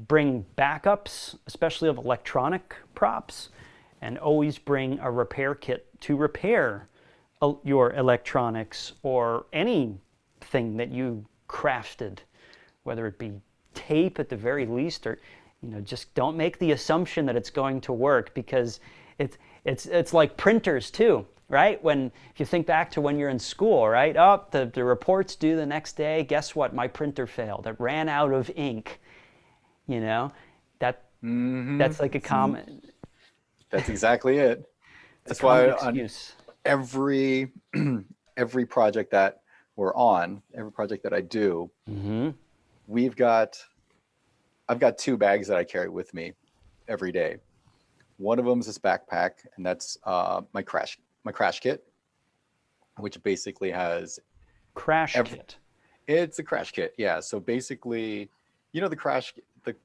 bring backups, especially of electronic props, and always bring a repair kit to repair your electronics or anything that you crafted, whether it be tape at the very least, or just don't make the assumption that it's going to work, because it's like printers too. Right? If you think back to when you're in school, right? Oh, the report's due the next day. Guess what? My printer failed. It ran out of ink. That's like a common. That's exactly it. That's why on every project that we're on, every project that I do, I've got 2 bags that I carry with me every day. One of them is this backpack, and that's my crash kit, which basically has kit. It's a crash kit, yeah. So basically, the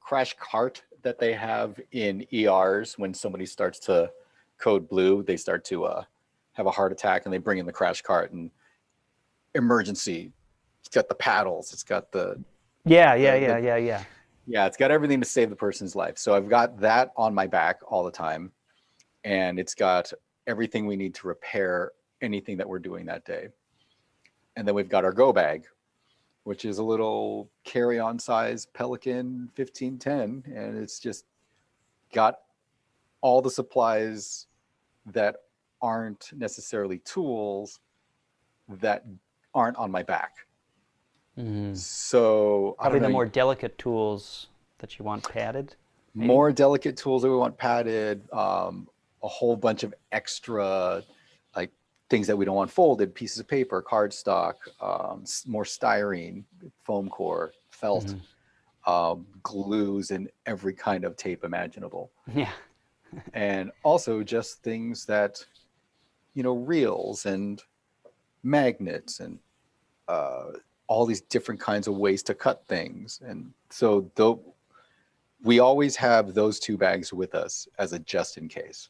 crash cart that they have in ERs when somebody starts to code blue, they start to have a heart attack, and they bring in the crash cart and emergency. It's got the paddles. It's got the yeah. It's got everything to save the person's life. So I've got that on my back all the time, and it's got everything we need to repair anything that we're doing that day. And then we've got our go bag, which is a little carry-on size Pelican 1510, and it's just got all the supplies that aren't necessarily tools that aren't on my back. So probably the more delicate tools that you want padded. Maybe? More delicate tools that we want padded. A whole bunch of extra like things that we don't want folded, pieces of paper, cardstock, more styrene, foam core, felt, glues, and every kind of tape imaginable. Yeah. And also just things that, reels and magnets and all these different kinds of ways to cut things. And so we always have those 2 bags with us as a just in case.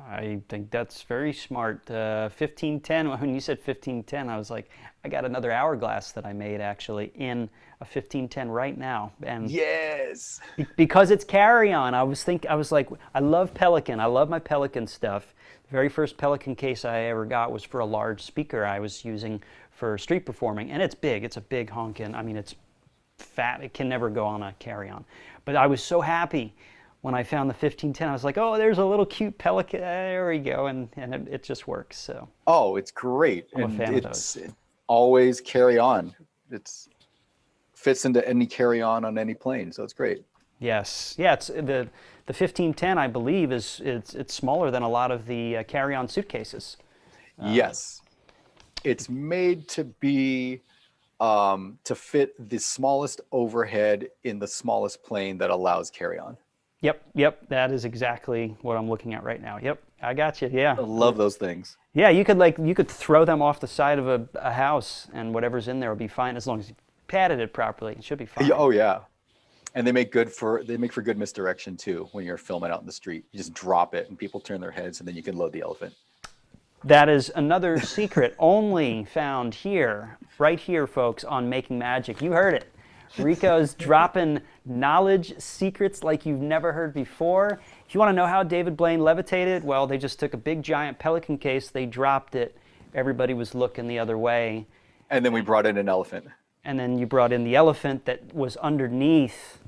I think that's very smart. 1510, when you said 1510, I was like, I got another hourglass that I made actually in a 1510 right now. And yes! Because it's carry-on. I was like, I love Pelican. I love my Pelican stuff. The very first Pelican case I ever got was for a large speaker I was using for street performing. And it's big. It's a big honkin'. I mean, it's fat. It can never go on a carry-on. But I was so happy when I found the 1510, I was like, oh, there's a little cute Pelican. There we go. And it just works. So. Oh, it's great. I'm a fan of those. It always carry on. It fits into any carry on any plane. So it's great. Yes. Yeah. It's the 1510, I believe, it's smaller than a lot of the carry-on suitcases. Yes. It's made to be to fit the smallest overhead in the smallest plane that allows carry-on. Yep. That is exactly what I'm looking at right now. Yep, I got you. Yeah. I love those things. Yeah, you could throw them off the side of a house, and whatever's in there will be fine as long as you padded it properly. It should be fine. Oh yeah, and they make for good misdirection too when you're filming out in the street. You just drop it, and people turn their heads, and then you can load the elephant. That is another secret only found here, right here, folks, on Making Magic. You heard it. Rico's dropping knowledge secrets like you've never heard before. If you want to know how David Blaine levitated, well, they just took a big giant Pelican case, they dropped it, everybody was looking the other way. And then we brought in an elephant. And then you brought in the elephant that was underneath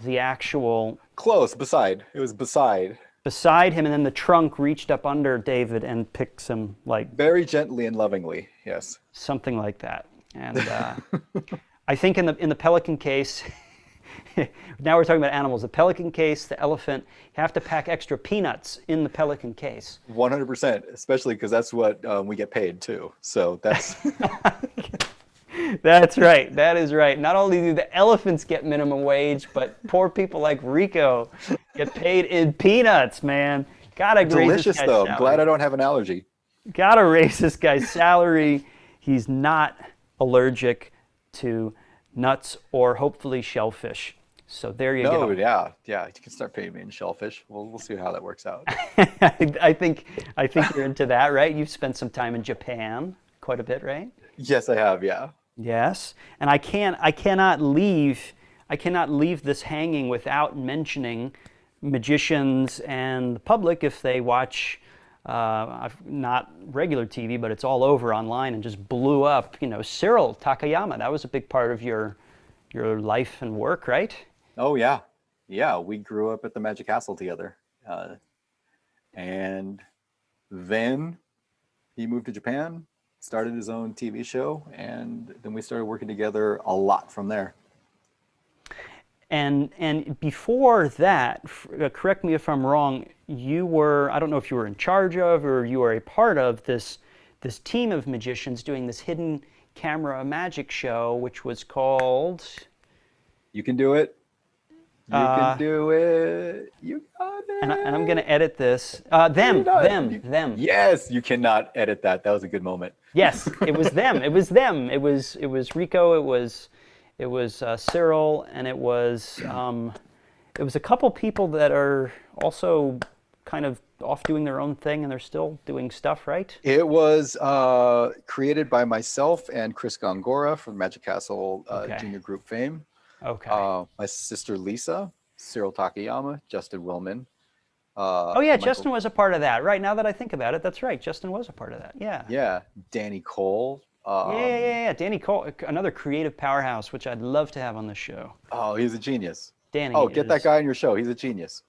the actual... Close, beside. It was beside. beside him, and then the trunk reached up under David and picks him, like very gently and lovingly. Yes, something like that. And I think in the pelican case, now we're talking about animals. The pelican case, the elephant, you have to pack extra peanuts in the pelican case. 100%, especially because that's what we get paid too. So that's That's right. That is right. Not only do the elephants get minimum wage, but poor people like Rico get paid in peanuts, man. Gotta raise delicious this guy's though. salary. Glad I don't have an allergy. Gotta raise this guy's salary. He's not allergic to nuts or hopefully shellfish. So there you go. No, yeah. You can start paying me in shellfish. We'll see how that works out. I think you're into that, right? You've spent some time in Japan, quite a bit, right? Yes, I have. Yeah. Yes, and I cannot leave this hanging without mentioning magicians and the public if they watch not regular TV, but it's all over online and just blew up. You know, Cyril Takayama. That was a big part of your life and work, right? Oh yeah, yeah. We grew up at the Magic Castle together, and then he moved to Japan, started his own TV show, and then we started working together a lot from there. And before that, correct me if I'm wrong, you were, I don't know if you were in charge of or you were a part of this team of magicians doing this hidden camera magic show, which was called... You Can Do It. You can do it. You got it. And I'm going to edit this. Them. Yes, you cannot edit that. That was a good moment. Yes, it was them. It was them. It was Rico. It was Cyril, and it was a couple people that are also kind of off doing their own thing, and they're still doing stuff, right? It was created by myself and Chris Gongora from Magic Castle Junior Group fame. Okay. My sister Lisa, Cyril Takayama, Justin Willman. Justin was a part of that. Right, now that I think about it, that's right. Justin was a part of that. Yeah. Yeah, Danny Cole. Yeah. Danny Cole, another creative powerhouse, which I'd love to have on the show. Oh, he's a genius. Danny. Oh, get that guy on your show. He's a genius.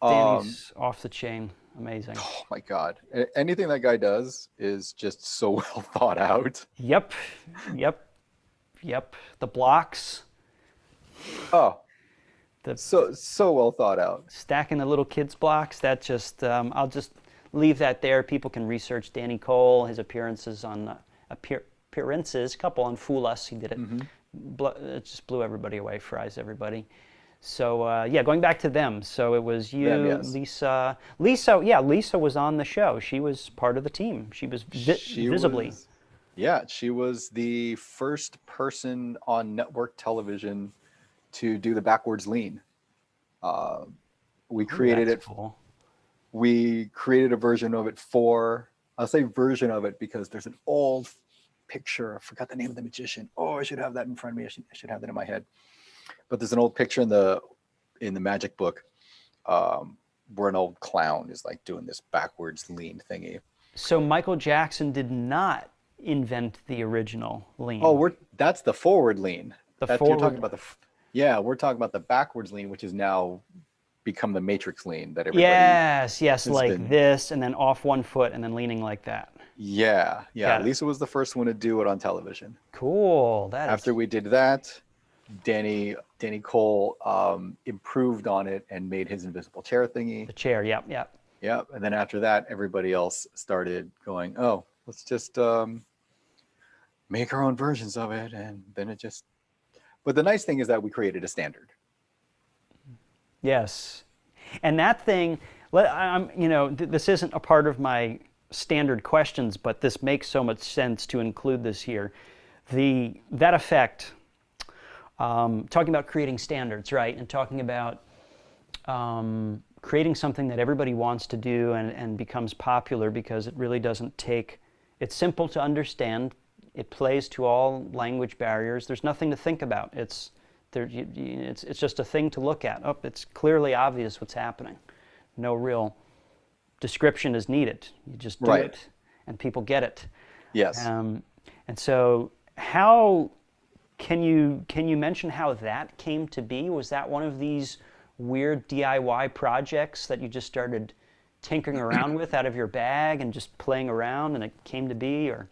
Danny's off the chain. Amazing. Oh my God. Anything that guy does is just so well thought out. Yep. The blocks. Oh, so well thought out. Stacking the little kids' blocks. That just, I'll just leave that there. People can research Danny Cole, his appearances on couple on Fool Us. He did it. It just blew everybody away, fries everybody. So going back to them. So it was you, yes. Lisa. Lisa was on the show. She was part of the team. She was visibly. She was the first person on network television to do the backwards lean. We created it. Cool. We created a version of it I'll say version of it because there's an old picture. I forgot the name of the magician. Oh, I should have that in front of me. I should have that in my head. But there's an old picture in the magic book where an old clown is like doing this backwards lean thingy. So Michael Jackson did not invent the original lean. Oh, that's the forward lean. You're talking about we're talking about the backwards lean, which has now become the matrix lean that everybody. Yes, like this, and then off one foot, and then leaning like that. Yeah. Lisa was the first one to do it on television. Cool. After we did that, Danny Cole improved on it and made his invisible chair thingy. The chair, yep. Yep. And then after that, everybody else started going, oh, let's just make our own versions of it, and then it just. But the nice thing is that we created a standard. Yes, and that thing, this isn't a part of my standard questions, but this makes so much sense to include this here. That effect, talking about creating standards, right, and talking about creating something that everybody wants to do and becomes popular because it really doesn't take. It's simple to understand. It plays to all language barriers. There's nothing to think about. It's just a thing to look at. It's clearly obvious what's happening. No real description is needed. You just do it, and people get it. Yes. And so, how can you mention how that came to be? Was that one of these weird DIY projects that you just started tinkering around with out of your bag and just playing around and it came to be? Or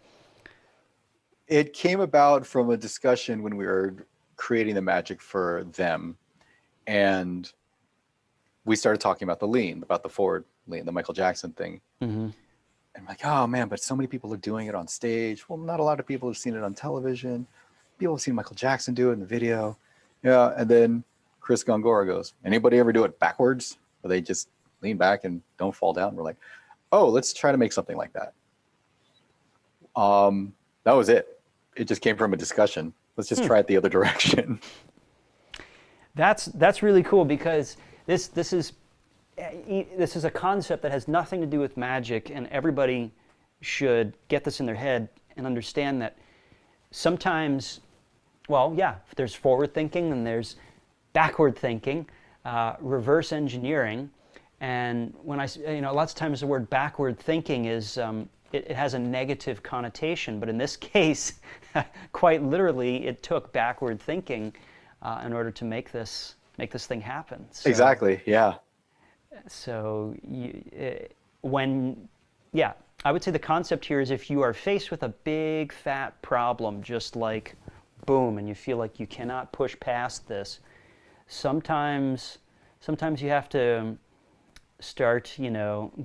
it came about from a discussion when we were creating the magic for them, and we started talking about the lean, about the forward lean, the Michael Jackson thing. And I'm like, oh man, but so many people are doing it on stage. Well, not a lot of people have seen it on television. People have seen Michael Jackson do it in the video. Yeah. And then Chris Gongora goes, anybody ever do it backwards? Where they just lean back and don't fall down? We're like, oh, let's try to make something like that. That was it. It just came from a discussion. Let's just try it the other direction. That's really cool, because this is a concept that has nothing to do with magic, and everybody should get this in their head and understand that sometimes, well, yeah, there's forward thinking and there's backward thinking, reverse engineering, and when lots of times the word backward thinking is it has a negative connotation, but in this case, quite literally, it took backward thinking in order to make this thing happen. So, exactly. Yeah. So I would say the concept here is, if you are faced with a big fat problem, just like boom, and you feel like you cannot push past this, sometimes you have to start,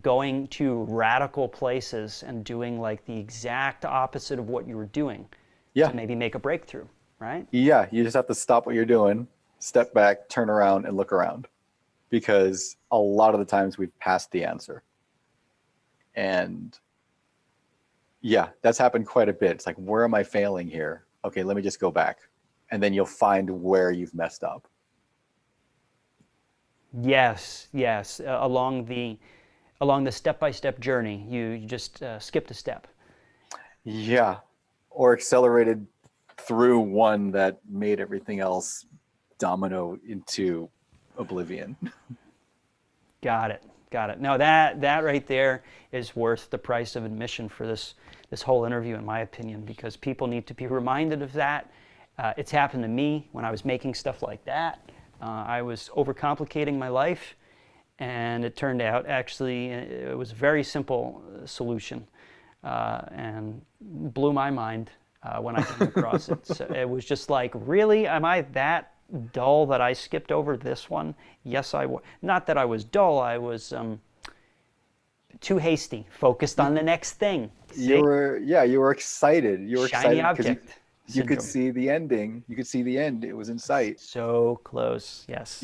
going to radical places and doing like the exact opposite of what you were doing to maybe make a breakthrough, right? Yeah, you just have to stop what you're doing, step back, turn around, and look around, because a lot of the times we've passed the answer. And yeah, that's happened quite a bit. It's like, where am I failing here? Okay, let me just go back. And then you'll find where you've messed up. Yes. Along the step-by-step journey, you just skipped a step. Yeah, or accelerated through one that made everything else domino into oblivion. Got it. No, that right there is worth the price of admission for this whole interview, in my opinion, because people need to be reminded of that. It's happened to me when I was making stuff like that. I was overcomplicating my life, and it turned out actually it was a very simple solution, and blew my mind when I came across it. So it was just like, really? Am I that dull that I skipped over this one? Yes, I was. Not that I was dull, I was too hasty, focused on the next thing. See? You were excited. You were Shiny excited object. You could see the ending. You could see the end. It was in sight. So close. Yes.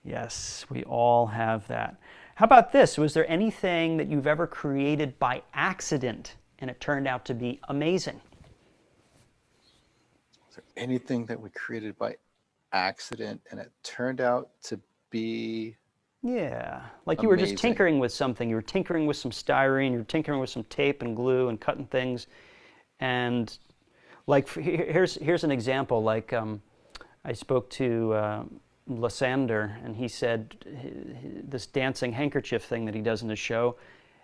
Yes, we all have that. How about this? Was there anything that you've ever created by accident and it turned out to be amazing? Was there anything that we created by accident and it turned out to be like you were just tinkering with something. You were tinkering with some styrene, you were tinkering with some tape and glue and cutting things, and like here's an example. Like I spoke to Lysander, and he said this dancing handkerchief thing that he does in his show,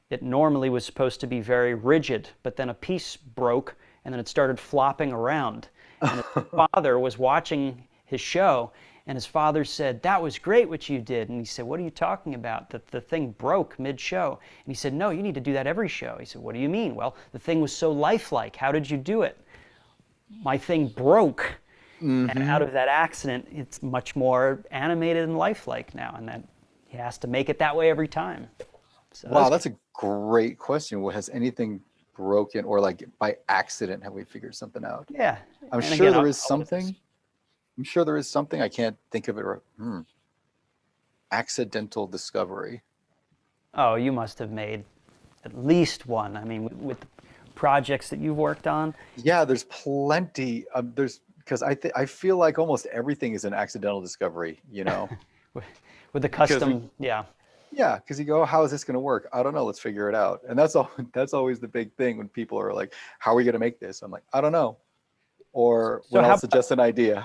it normally was supposed to be very rigid, but then a piece broke and then it started flopping around. And his father was watching his show, and his father said, "That was great what you did." And he said, "What are you talking about? That the thing broke mid-show." And he said, "No, you need to do that every show." He said, "What do you mean?" "Well, the thing was so lifelike. How did you do it?" "My thing broke." And out of that accident, it's much more animated and lifelike now, and that he has to make it that way every time. So wow, that's a great question. Has anything broken, or like by accident have we figured something out? Yeah. I'm sure there is something. I'm sure there is something. I can't think of it. Accidental discovery. Oh, you must have made at least one. I mean, with the projects that you've worked on. Yeah, there's plenty. Because I feel like almost everything is an accidental discovery, With the custom, Yeah, because you go, how is this going to work? I don't know. Let's figure it out. And that's always the big thing when people are like, how are we going to make this? I'm like, I don't know. Or when I'll suggest an idea,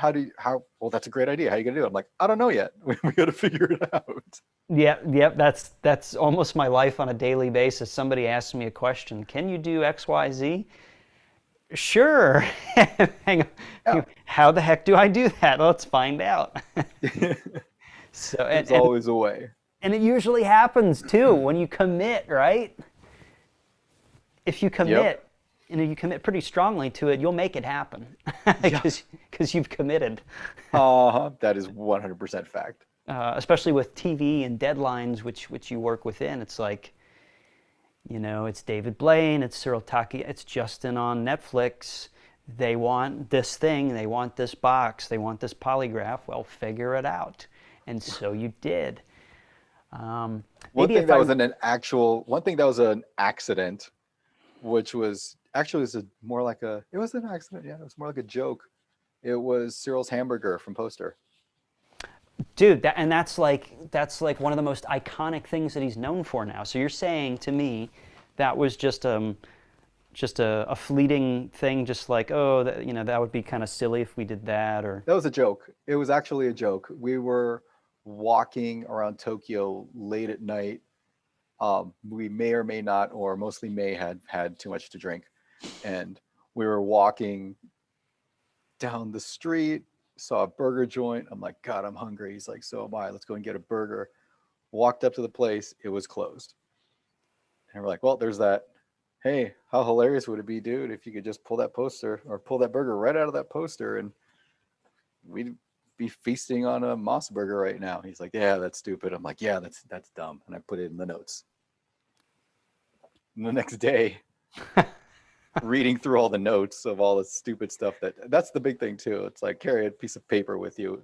well, that's a great idea. How are you going to do it? I'm like, I don't know yet. We got to figure it out. Yeah, that's almost my life on a daily basis. Somebody asks me a question, can you do X, Y, Z? Sure. Hang on. Yeah. How the heck do I do that? Let's find out. So There's always a way. And it usually happens too when you commit, right? If you commit, you commit pretty strongly to it, you'll make it happen because you've committed. That is 100% fact. Especially with TV and deadlines, which you work within. It's like, it's David Blaine, it's Cyril Takayama, it's Justin on Netflix. They want this thing, they want this box, they want this polygraph. Well, figure it out. And so you did. One thing that was an accident, which was actually it was an accident. Yeah, it was more like a joke. It was Cyril's hamburger from Poster. Dude, that's like one of the most iconic things that he's known for now. So you're saying to me that was just a fleeting thing, just like, that would be kind of silly if we did that, or that was a joke. It was actually a joke. We were walking around Tokyo late at night. We may or may not, or mostly may had too much to drink, and we were walking down the street, saw a burger joint. I'm like, God, I'm hungry. He's like, so am I. Let's go and get a burger. Walked up to the place. It was closed. And we're like, well, there's that. Hey, how hilarious would it be, dude, if you could just pull that poster or pull that burger right out of that poster and we'd be feasting on a Moss burger right now. He's like, yeah, that's stupid. I'm like, yeah, that's dumb. And I put it in the notes. And the next day, reading through all the notes of all the stupid stuff that's the big thing too. It's like, carry a piece of paper with you.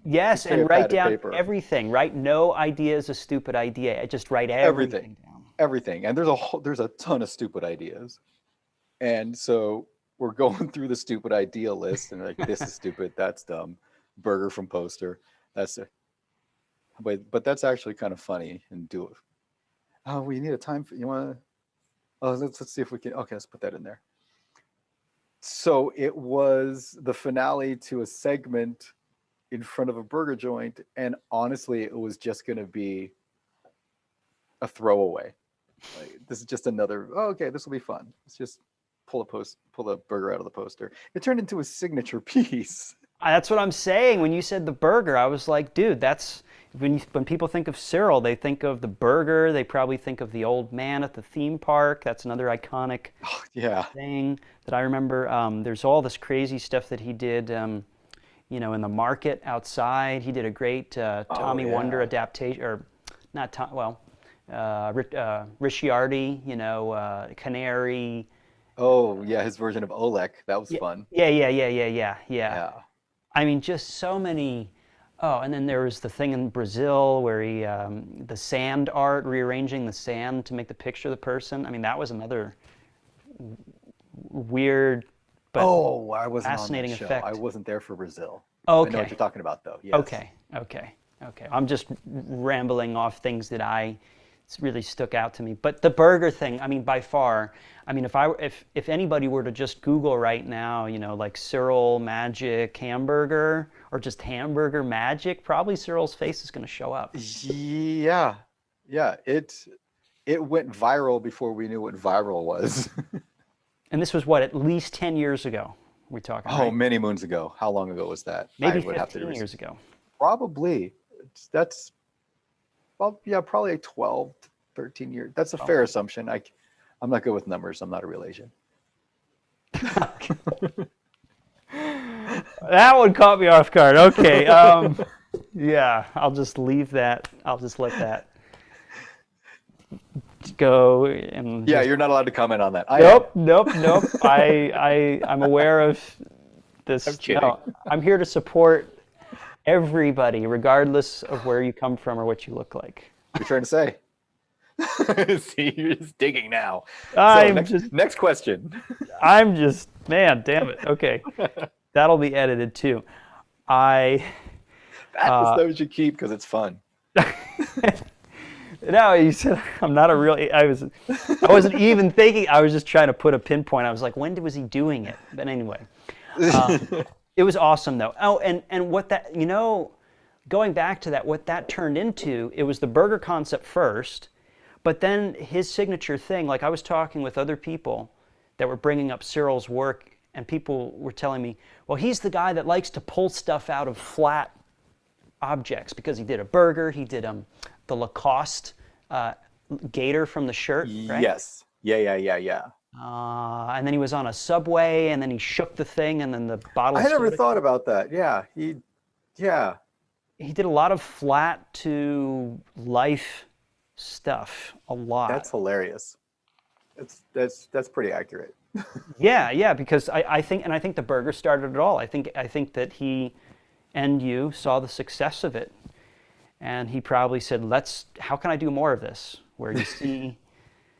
Yes, and write down everything, right? No idea is a stupid idea. Just write everything down. Everything. And there's a ton of stupid ideas. And so we're going through the stupid idea list and like, this is stupid, that's dumb. Burger from Poster. But that's actually kind of funny and do it. Oh, we need a time for you want to. Oh, let's see if we can. Okay, let's put that in there. So it was the finale to a segment in front of a burger joint, and honestly, it was just going to be a throwaway. Like, this is just another. Oh, okay, this will be fun. Let's just pull the burger out of the poster. It turned into a signature piece. That's what I'm saying. When you said the burger, I was like, dude, that's when people think of Cyril, they think of the burger. They probably think of the old man at the theme park. That's another iconic thing that I remember. There's all this crazy stuff that he did, in the market outside. He did a great Tommy Wonder adaptation, or not Tom. Well, Ricciardi, Canary. Oh yeah, his version of Olek. That was fun. Yeah. I mean, just so many. Oh, and then there was the thing in Brazil where he, the sand art, rearranging the sand to make the picture of the person. I mean, that was another weird but I wasn't fascinating on that effect. Show. I wasn't there for Brazil. Okay. I know what you're talking about, though. Yes. Okay. I'm just rambling off things that really stuck out to me. But the burger thing, I mean, by far, I mean, if anybody were to just Google right now, like Cyril Magic hamburger or just hamburger magic, probably Cyril's face is going to show up. Yeah. It went viral before we knew what viral was. And this was what, at least 10 years ago we're talking, right? Many moons ago. How long ago was that? Maybe 15 years ago. Probably. That's, well, yeah, probably like 12, 13 years. That's a fair assumption. I'm not good with numbers. I'm not a real Asian. That one caught me off guard. Okay. Yeah, I'll just leave that. I'll just let that go. And you're not allowed to comment on that. Nope. I'm aware of this. I'm kidding. No, I'm here to support everybody, regardless of where you come from or what you look like. You're trying to say? See, you're just digging now. Next question. I'm just, man, damn it. Okay, that'll be edited too. That we should keep because it's fun. No, you said I'm not a real. I wasn't even thinking. I was just trying to put a pinpoint. I was like, when was he doing it? But anyway. It was awesome, though. Oh, and what that, going back to that, what that turned into, it was the burger concept first, but then his signature thing, like I was talking with other people that were bringing up Cyril's work, and people were telling me, well, he's the guy that likes to pull stuff out of flat objects, because he did a burger, he did the Lacoste gator from the shirt, right? Yes. Yeah. And then he was on a subway, and then he shook the thing, and then the bottle I of never soda thought came. about that. Yeah. He did a lot of flat to life stuff, a lot. That's hilarious. That's pretty accurate. Yeah, because I think the burger started it all. I think that he and you saw the success of it, and he probably said, how can I do more of this? Where you see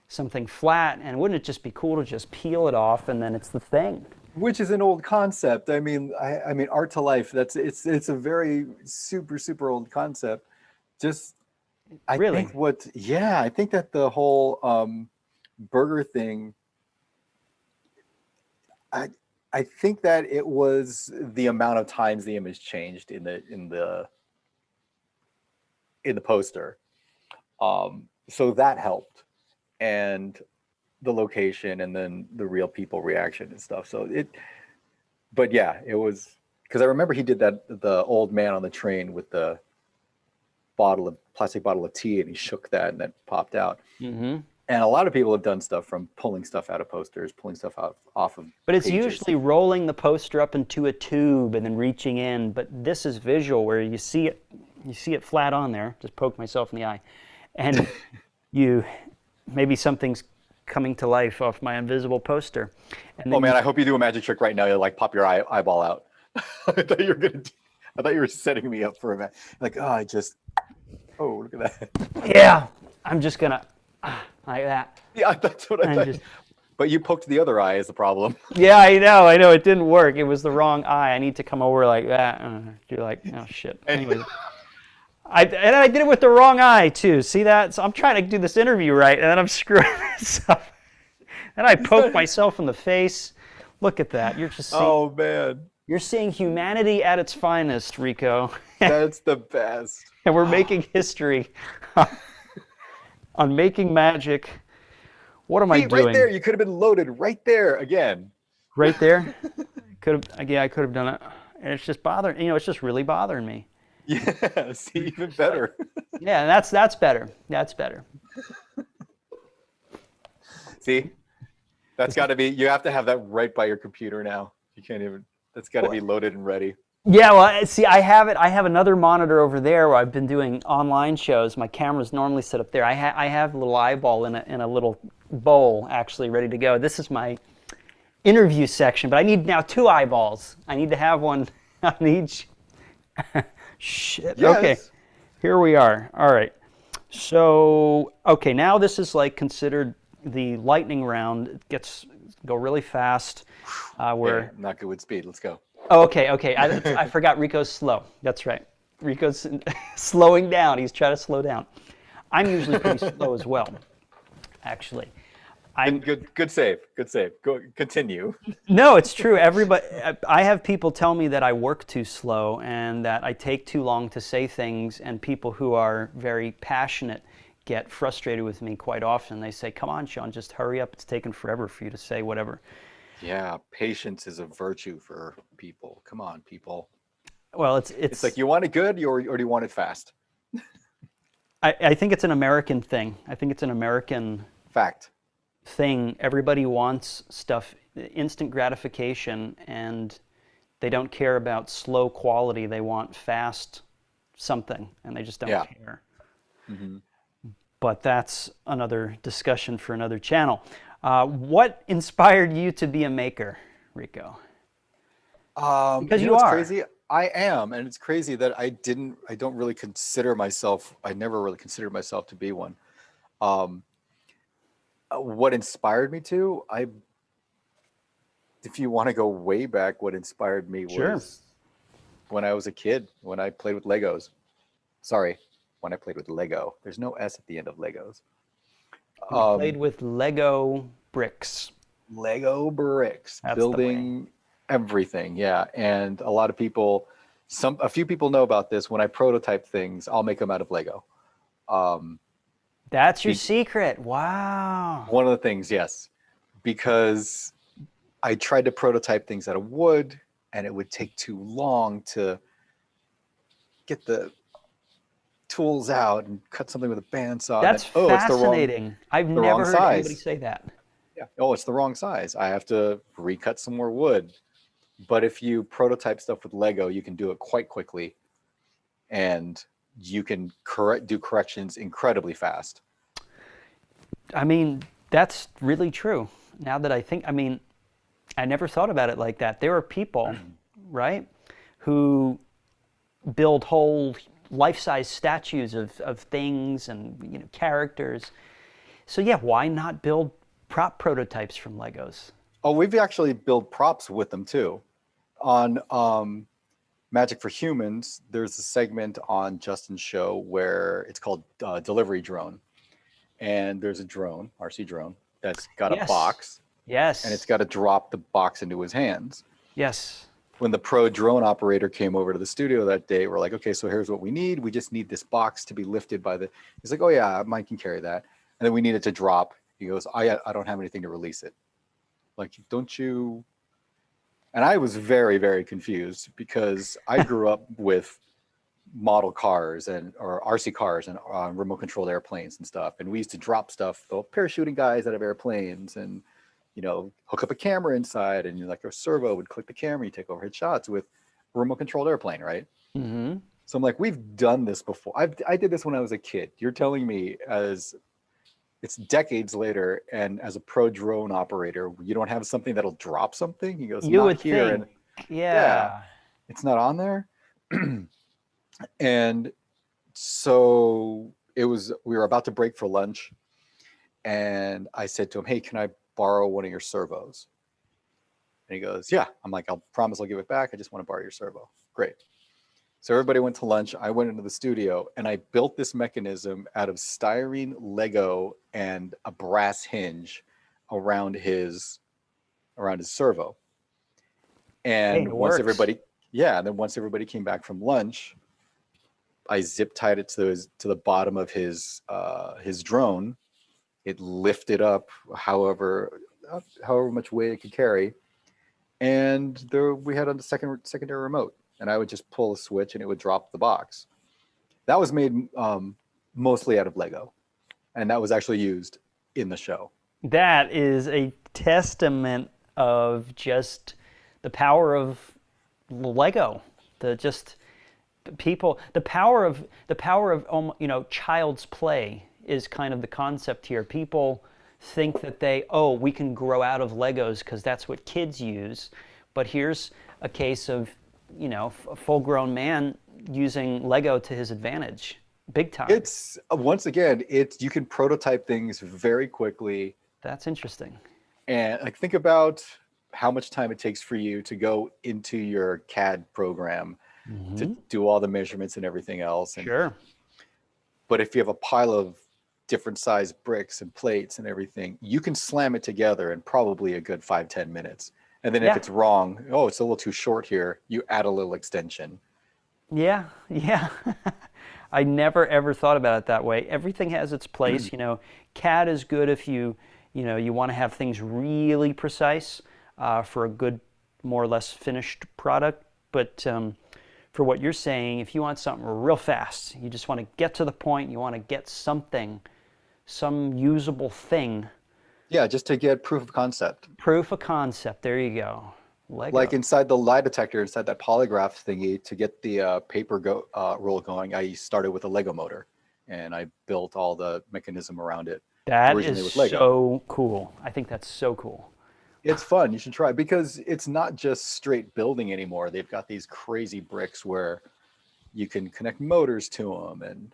something flat, and wouldn't it just be cool to just peel it off and then it's the thing? Which is an old concept. I mean, art to life. It's a very super old concept. Just I Really? think that the whole burger thing. I think that it was the amount of times the image changed in the poster. So that helped, and the location, and then the real people reaction and stuff. So but yeah, it was, because I remember he did the old man on the train with the plastic bottle of tea, and he shook that and that popped out. Mm-hmm. And a lot of people have done stuff from pulling stuff out of posters, pulling stuff off of But it's pages. usually rolling the poster up into a tube and then reaching in. But this is visual, where you see it flat on there. Just poke myself in the eye, and maybe something's coming to life off my invisible poster. And Oh man, I hope you do a magic trick right now. You like pop your eyeball out. I thought you were setting me up for a match. Like, oh, look at that. Yeah, I'm just gonna like that. Yeah, that's what I thought. But you poked the other eye is the problem. Yeah, I know. It didn't work. It was the wrong eye. I need to come over like that. You're like, oh shit. Anyway, I did it with the wrong eye too. See that? So I'm trying to do this interview right, and then I'm screwing this up. And I poked myself in the face. Look at that. You're just seeing, Oh man, you're seeing humanity at its finest, Rico. that's the best. And we're making history on making magic. What am I doing? Right there, you could have been loaded right there again. Right there? I could have done it. And it's just bothering, it's just really bothering me. Yeah, see, even better. Yeah, and that's better. That's better. See, that's got to be, you have to have that right by your computer now. You can't even, that's got to be loaded and ready. Yeah, well, see, I have another monitor over there where I've been doing online shows. My camera's normally set up there. I have a little eyeball in a little bowl actually ready to go. This is my interview section, but I need now 2 eyeballs. I need to have one on each. Shit. Yes. Okay, here we are. All right. So, okay, now this is like considered the lightning round. It gets go really fast. We're not good with speed. Let's go. Oh, okay. I forgot Rico's slow. That's right. Rico's slowing down. He's trying to slow down. I'm usually pretty slow as well, actually. Good save. Go continue. No, it's true. I have people tell me that I work too slow and that I take too long to say things, and people who are very passionate get frustrated with me quite often. They say, "Come on, Sean, just hurry up. It's taking forever for you to say whatever." Yeah, patience is a virtue for people. Come on, people. Well, it's like, you want it good or do you want it fast? I think it's an American thing. I think it's an American fact thing. Everybody wants stuff, instant gratification, and they don't care about slow quality. They want fast something, and they just don't care. Mm-hmm. But that's another discussion for another channel. What inspired you to be a maker, Rico? Because you are. Crazy. I am, and it's crazy that I never really considered myself to be one. What inspired me to, if you want to go way back, what inspired me was when I was a kid, when I played with Legos. When I played with Lego. There's no S at the end of Legos. Played with Lego bricks. Lego bricks. That's building everything, yeah. And a few people know about this. When I prototype things, I'll make them out of Lego. That's your secret. Wow. One of the things, yes. Because I tried to prototype things out of wood, and it would take too long to get the tools out and cut something with a bandsaw. And then, That's oh, it's fascinating. I've the never wrong heard anybody size. say that. Yeah. Oh, it's the wrong size. I have to recut some more wood. But if you prototype stuff with Lego, you can do it quite quickly, and you can do corrections incredibly fast. I mean, that's really true. Now that I think, I mean, I never thought about it like that. There are people, right, who build whole life-size statues of things and characters. So yeah, why not build prop prototypes from Legos? Oh, we've actually built props with them too. On Magic for Humans, there's a segment on Justin's show where it's called Delivery Drone. And there's a drone, RC drone, that's got a box. Yes. And it's got to drop the box into his hands. Yes. When the pro drone operator came over to the studio that day, we're like, okay, so here's what we need. We just need this box to be lifted by the, he's like, oh yeah, mine can carry that. And then we need it to drop. He goes, I don't have anything to release it. Like, don't you? And I was very, very confused because I grew up with model cars or RC cars and remote controlled airplanes and stuff. And we used to drop stuff, the parachuting guys out of airplanes and, hook up a camera inside and like a servo would click the camera, you take overhead shots with a remote controlled airplane, right? Mm-hmm. So I'm like, we've done this before. I did this when I was a kid. You're telling me as it's decades later and as a pro drone operator, you don't have something that'll drop something? He goes, You not would here. think, And yeah, it's not on there. And so we were about to break for lunch and I said to him, hey, can I borrow one of your servos? And he goes, yeah. I'm like, I'll promise I'll give it back. I just want to borrow your servo. Great. So everybody went to lunch. I went into the studio and I built this mechanism out of styrene, Lego, and a brass hinge around his servo. And once everybody came back from lunch, I zip tied it to the bottom of his drone. It lifted up however much weight it could carry, and there we had a secondary remote, and I would just pull a switch and it would drop the box. That was made mostly out of Lego, and that was actually used in the show. That is a testament of just the power of Lego, the power of child's play is kind of the concept here. People think that we can grow out of Legos because that's what kids use, but here's a case of a full-grown man using Lego to his advantage, big time. It's once again, you can prototype things very quickly. That's interesting. And like, think about how much time it takes for you to go into your CAD program to do all the measurements and everything else. And, sure. But if you have a pile of different size bricks and plates and everything, you can slam it together in probably a good 5-10 minutes. And then if it's wrong, it's a little too short here, you add a little extension. Yeah. I never ever thought about it that way. Everything has its place. CAD is good if you want to have things really precise for a good, more or less finished product. But for what you're saying, if you want something real fast, you just want to get to the point, you want to get some usable thing. Yeah, just to get proof of concept. Proof of concept, there you go. Lego. Like inside the lie detector, inside that polygraph thingy, to get the paper roll going, I started with a Lego motor, and I built all the mechanism around it. That is so cool. I think that's so cool. It's fun. You should try, because it's not just straight building anymore. They've got these crazy bricks where you can connect motors to them and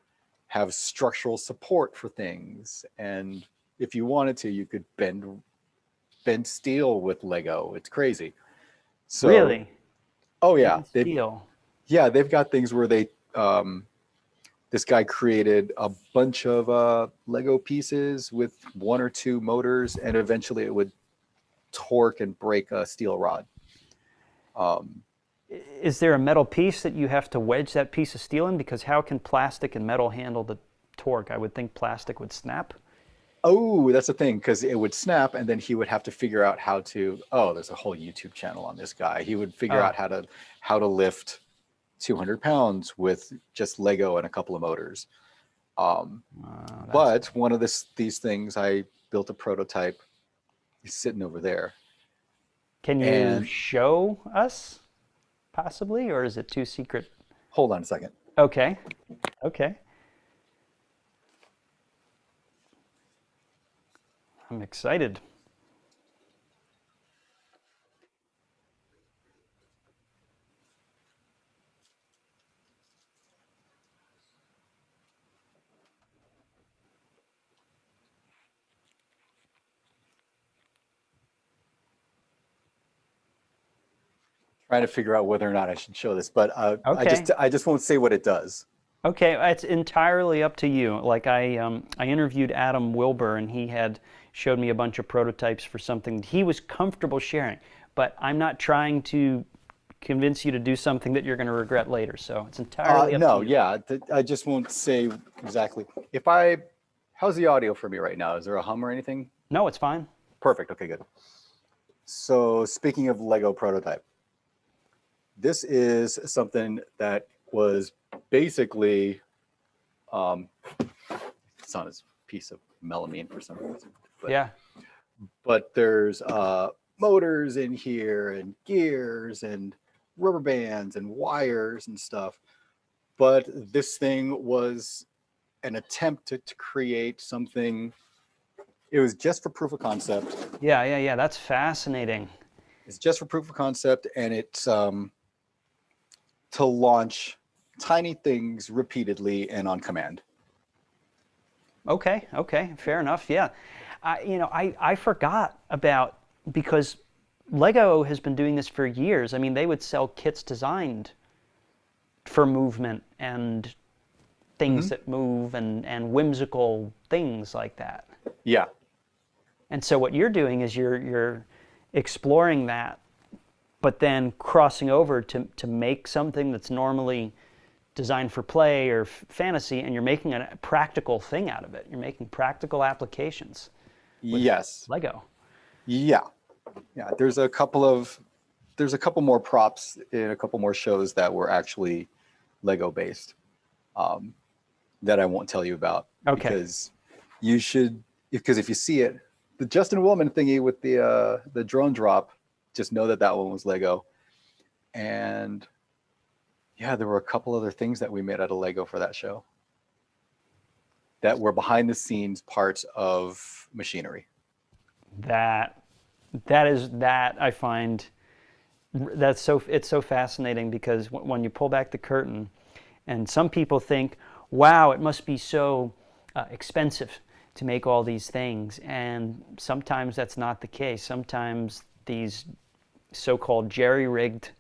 have structural support for things. And if you wanted to, you could bend steel with Lego. It's crazy. So, really? Oh yeah. Steel. Yeah, they've got things where they this guy created a bunch of Lego pieces with 1 or 2 motors, and eventually it would torque and break a steel rod. Is there a metal piece that you have to wedge that piece of steel in? Because how can plastic and metal handle the torque? I would think plastic would snap. Oh, that's the thing, because it would snap, and then he would have to figure out how to. Oh, there's a whole YouTube channel on this guy. He would figure out how to lift 200 pounds with just Lego and a couple of motors. That's But one of these things, I built a prototype. He's sitting over there. Can you And show us, possibly, or is it too secret? hold on a second. Okay. Okay. I'm excited. Trying to figure out whether or not I should show this, but Okay. I just won't say what it does. Okay, it's entirely up to you. Like I interviewed Adam Wilbur, and he had showed me a bunch of prototypes for something he was comfortable sharing. But I'm not trying to convince you to do something that you're going to regret later. So it's entirely up No, to you. yeah, I just won't say exactly. How's the audio for me right now? Is there a hum or anything? No, it's fine. Perfect. Okay, good. So speaking of Lego prototype, this is something that was basically, it's on this piece of melamine for some reason. But, Yeah. But there's motors in here and gears and rubber bands and wires and stuff. But this thing was an attempt to create something. It was just for proof of concept. Yeah. That's fascinating. It's just for proof of concept, and it's to launch tiny things repeatedly and on command. Okay. Fair enough. Yeah. I forgot about, because Lego has been doing this for years. I mean, they would sell kits designed for movement and things that move and whimsical things like that. Yeah. And so what you're doing is you're exploring that, but then crossing over to make something that's normally designed for play or fantasy, and you're making a practical thing out of it. You're making practical applications with Yes. Lego. Yeah. There's a couple more props in a couple more shows that were actually Lego based, that I won't tell you about. Okay. Because if you see it, the Justin Willman thingy with the drone drop, just know that one was Lego. And yeah, there were a couple other things that we made out of Lego for that show that were behind the scenes parts of machinery. That I find it's so fascinating, because when you pull back the curtain, and some people think, wow, it must be so expensive to make all these things, and sometimes that's not the case. Sometimes these so-called jerry-rigged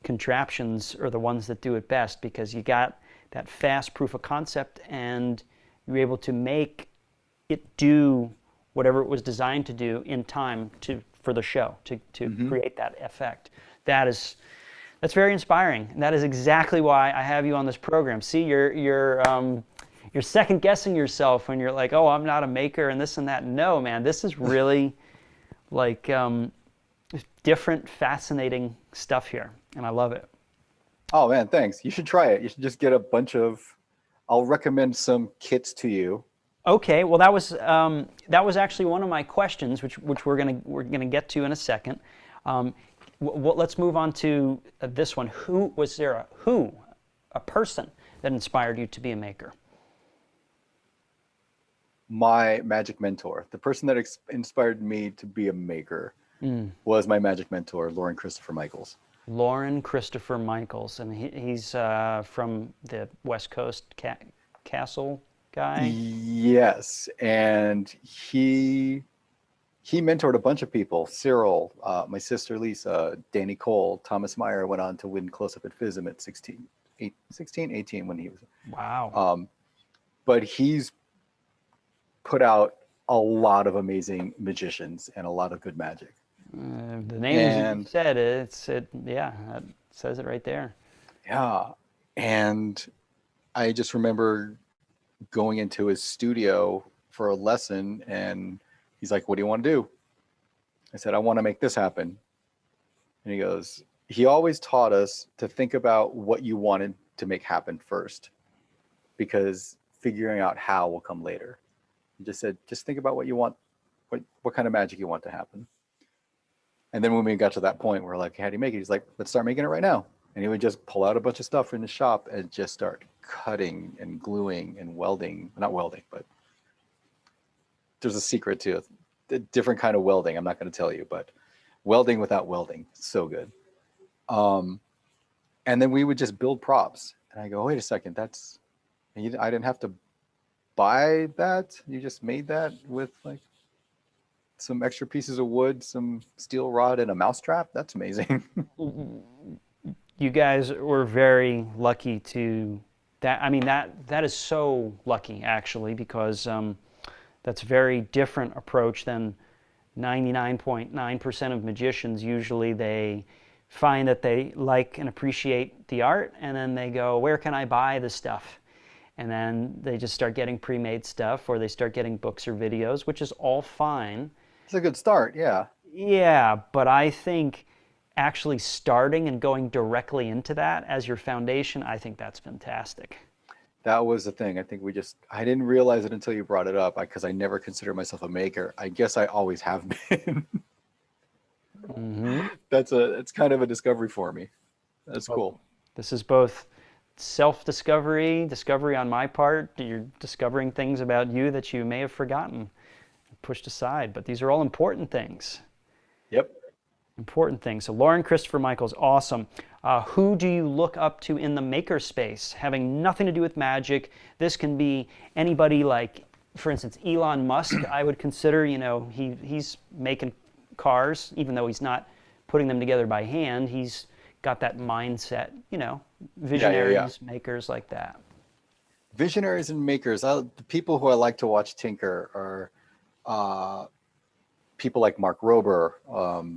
contraptions are the ones that do it best, because you got that fast proof of concept and you're able to make it do whatever it was designed to do in time for the show to create that effect. That's very inspiring. And that is exactly why I have you on this program. See, you're second guessing yourself when you're like, oh, I'm not a maker and this and that. No, man, this is really like different, fascinating stuff here, and I love it. Oh man, thanks. You should try it. You should just get a bunch of. I'll recommend some kits to you. Okay, well that was actually one of my questions, which we're gonna get to in a second. Let's move on to this one. Was there a person that inspired you to be a maker? My magic mentor, the person that inspired me to be a maker, was my magic mentor, Lauren Christopher Michaels. Lauren Christopher Michaels, and he's from the West Coast Castle guy. Yes, and he mentored a bunch of people. Cyril, my sister Lisa, Danny Cole, Thomas Meyer went on to win Close Up at FISM at 16, 18 when he was. Wow. But he's put out a lot of amazing magicians and a lot of good magic. The names you said, that says it right there. Yeah, and I just remember going into his studio for a lesson, and he's like, "What do you want to do?" I said, "I want to make this happen." And he goes, he always taught us to think about what you wanted to make happen first, because figuring out how will come later. He just said, just think about what you want, what kind of magic you want to happen. And then when we got to that point, we're like, how do you make it? He's like, let's start making it right now. And he would just pull out a bunch of stuff in the shop and just start cutting and gluing and welding. Not welding, but there's a secret to it. A different kind of welding. I'm not going to tell you, but welding without welding. So good. And then we would just build props. And I go, wait a second, I didn't have to buy that. You just made that with like some extra pieces of wood, some steel rod, and a mousetrap. That's amazing. You guys were very lucky to that. I mean, that is so lucky actually, because that's a very different approach than 99.9% of magicians. Usually they find that they like and appreciate the art, and then they go, where can I buy the stuff? And then they just start getting pre-made stuff, or they start getting books or videos, which is all fine. It's a good start, yeah. Yeah, but I think actually starting and going directly into that as your foundation, I think that's fantastic. That was the thing. I think I didn't realize it until you brought it up, because I never considered myself a maker. I guess I always have been. Mm-hmm. It's kind of a discovery for me. That's cool. This is both self-discovery, discovery on my part. You're discovering things about you that you may have forgotten, pushed aside, but these are all important things. Yep. Important things. So Lauren Christopher Michaels, awesome. Who do you look up to in the maker space? Having nothing to do with magic. This can be anybody, like, for instance, Elon Musk, I would consider, he's making cars, even though he's not putting them together by hand. He's got that mindset, visionaries, makers like that. Visionaries and makers. The people who I like to watch tinker are people like Mark Rober.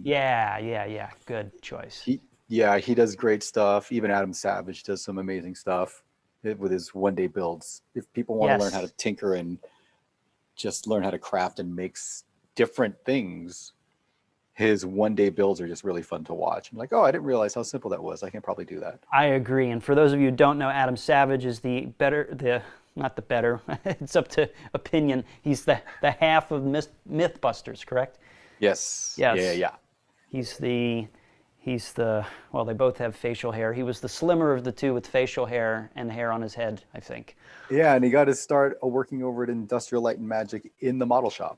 Yeah. Good choice. He does great stuff. Even Adam Savage does some amazing stuff with his one-day builds. If people want to learn how to tinker and just learn how to craft and make different things, his one-day builds are just really fun to watch. I'm like, oh, I didn't realize how simple that was. I can probably do that. I agree. And for those of you who don't know, Adam Savage is not the better, it's up to opinion. He's the half of Mythbusters, correct? Yes. Yeah. He's the, well, they both have facial hair. He was the slimmer of the two with facial hair and hair on his head, I think. Yeah, and he got his start working over at Industrial Light and Magic in the model shop.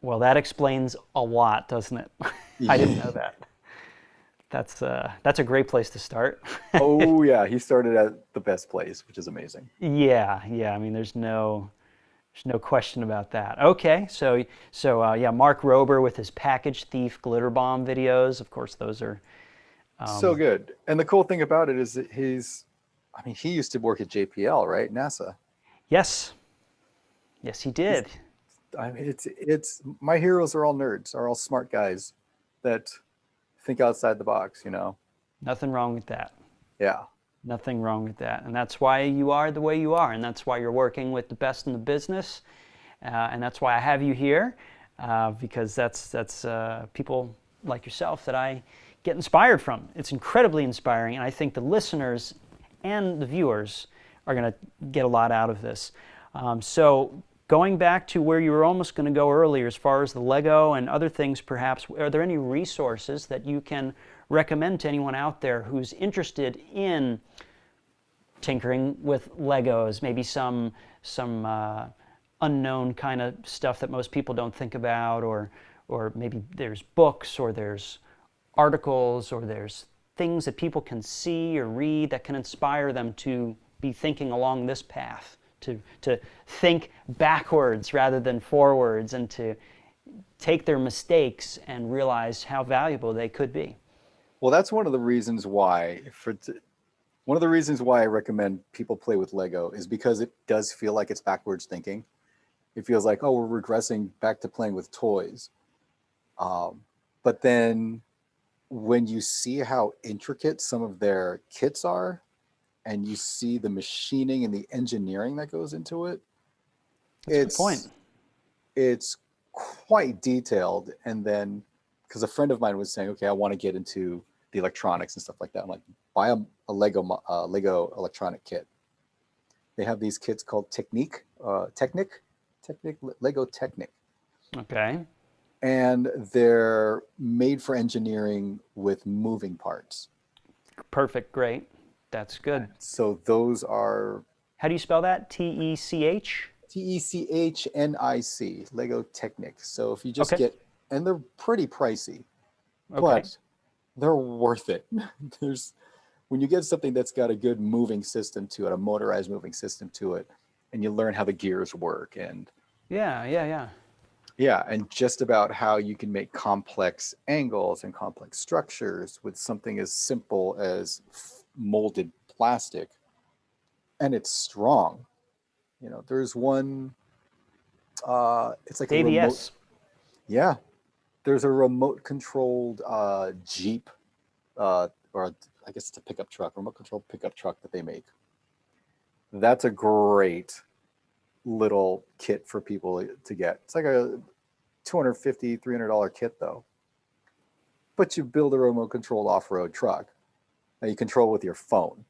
Well, that explains a lot, doesn't it? I didn't know that. That's a great place to start. Oh yeah, he started at the best place, which is amazing. Yeah. I mean, there's no question about that. Okay, so Mark Rober with his Package Thief Glitter Bomb videos. Of course, those are so good. And the cool thing about it is that he used to work at JPL, right? NASA. Yes, he did. It's my heroes are all nerds, are all smart guys that think outside the box, Nothing wrong with that. Yeah. Nothing wrong with that. And that's why you are the way you are. And that's why you're working with the best in the business. And that's why I have you here, because that's people like yourself that I get inspired from. It's incredibly inspiring. And I think the listeners and the viewers are going to get a lot out of this. So going back to where you were almost going to go earlier, as far as the Lego and other things perhaps, are there any resources that you can recommend to anyone out there who's interested in tinkering with Legos, maybe some unknown kind of stuff that most people don't think about, or maybe there's books, or there's articles, or there's things that people can see or read that can inspire them to be thinking along this path, to think backwards rather than forwards, and to take their mistakes and realize how valuable they could be? Well, that's one of the reasons why I recommend people play with Lego, is because it does feel like it's backwards thinking. It feels like, oh, we're regressing back to playing with toys. But then when you see how intricate some of their kits are, and you see the machining and the engineering that goes into it, That's a good point. It's quite detailed. And then, because a friend of mine was saying, okay, I want to get into the electronics and stuff like that. I'm like, buy a Lego electronic kit. They have these kits called Technic, Lego Technic. Okay. And they're made for engineering with moving parts. Perfect. Great. That's good. So those are... How do you spell that? T-E-C-H? T-E-C-H-N-I-C, Lego Technic. So if you just Okay. get... And they're pretty pricey, Okay. but they're worth it. When you get something that's got a good moving system to it, a motorized moving system to it, and you learn how the gears work and... Yeah, and just about how you can make complex angles and complex structures with something as simple as molded plastic, and it's strong. You know, there's one, it's like a remote. ABS. Yeah, there's a remote controlled Jeep, or I guess it's a pickup truck, remote controlled pickup truck that they make. That's a great little kit for people to get. It's like a $250, $300 kit though. But you build a remote controlled off-road truck that you control with your phone.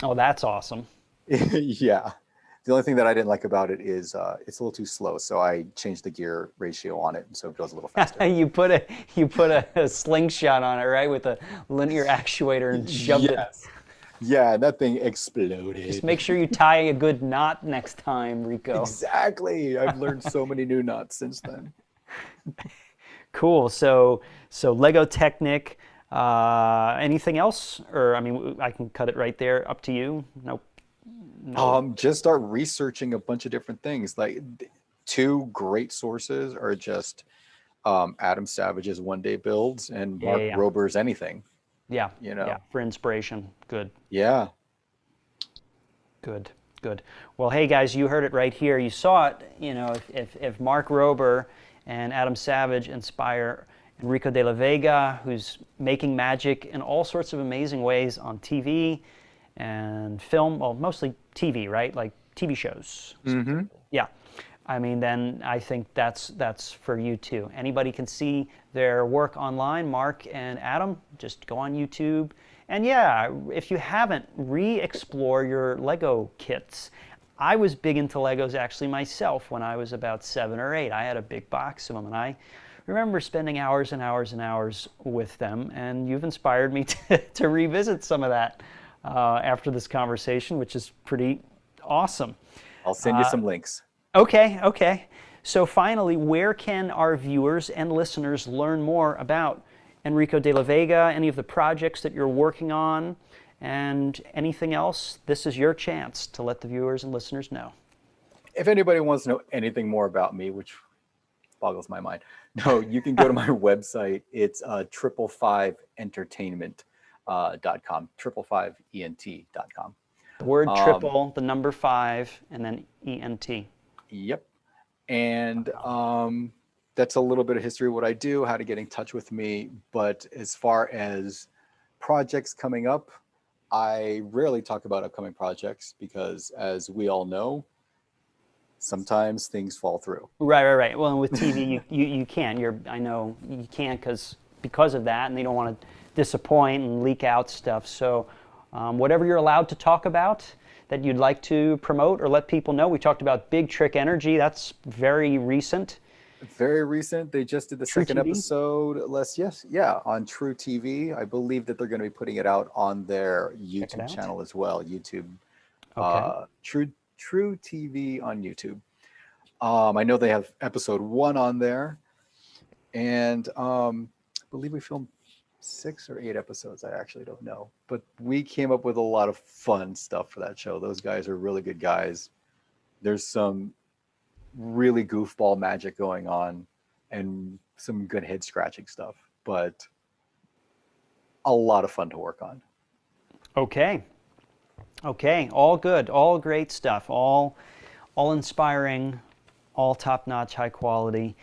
Oh, that's awesome. Yeah. The only thing that I didn't like about it is it's a little too slow, so I changed the gear ratio on it, and so it goes a little faster. You put a slingshot on it, right, with a linear actuator and shoved it. Yeah, that thing exploded. Just make sure you tie a good knot next time, Rico. Exactly. I've learned so many new knots since then. Cool. So Lego Technic. Anything else? Or I mean, I can cut it right there. Up to you. Nope. No. Just start researching a bunch of different things. Like two great sources are just Adam Savage's One Day Builds and Mark Rober's Anything. Yeah. You know. Yeah. For inspiration. Good. Yeah. Good. Good. Well, hey guys, you heard it right here. You saw it. You know, if Mark Rober and Adam Savage inspire Enrico de la Vega, who's making magic in all sorts of amazing ways on TV and film, well, mostly TV, right? Like TV shows. Mm-hmm. Yeah. I mean, then I think that's for you too. Anybody can see their work online, Mark and Adam. Just go on YouTube. And yeah, if you haven't, re-explore your Lego kits. I was big into Legos actually myself when I was about 7 or 8. I had a big box of them, and I remember spending hours and hours and hours with them, and you've inspired me to revisit some of that after this conversation, which is pretty awesome. I'll send you some links. Okay. So finally, where can our viewers and listeners learn more about Enrico de la Vega, any of the projects that you're working on, and anything else? This is your chance to let the viewers and listeners know. If anybody wants to know anything more about me, which boggles my mind, no, you can go to my website. It's 555entertainment.com, 555ent.com. The word triple, the number 5, and then ENT. Yep. And that's a little bit of history of what I do, how to get in touch with me. But as far as projects coming up, I rarely talk about upcoming projects because, as we all know, sometimes things fall through. Right. Well, with TV, you can't. I know you can't because of that, and they don't want to disappoint and leak out stuff. So whatever you're allowed to talk about that you'd like to promote or let people know. We talked about Big Trick Energy. That's very recent. Very recent. They just did the True second TV? episode on True TV. I believe that they're going to be putting it out on their YouTube channel as well. YouTube. Okay. True TV on YouTube. I know they have episode 1 on there, and I believe we filmed 6 or 8 episodes. I actually don't know, but we came up with a lot of fun stuff for that show. Those guys are really good guys. There's some really goofball magic going on and some good head scratching stuff, but a lot of fun to work on. Okay. All good, all great stuff, all inspiring, all top-notch, high quality.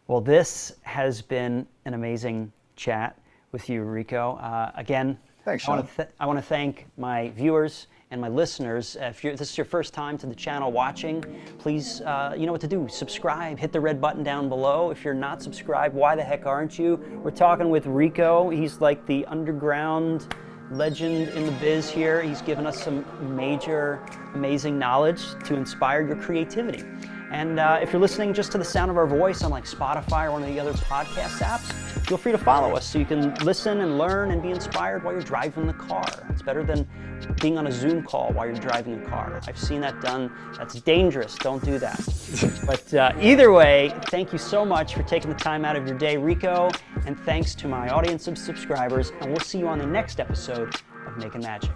Well, this has been an amazing chat with you, Rico. Again, thanks, Sean. I want to thank my viewers And my listeners, if this is your first time to the channel watching, please, you know what to do. Subscribe, hit the red button down below. If you're not subscribed, why the heck aren't you? We're talking with Rico. He's like the underground legend in the biz here. He's given us some major, amazing knowledge to inspire your creativity. And if you're listening just to the sound of our voice on like Spotify or one of the other podcast apps, feel free to follow us so you can listen and learn and be inspired while you're driving the car. It's better than being on a Zoom call while you're driving a car. I've seen that done. That's dangerous. Don't do that. But either way, thank you so much for taking the time out of your day, Rico, and thanks to my audience of subscribers, and we'll see you on the next episode of Making Magic.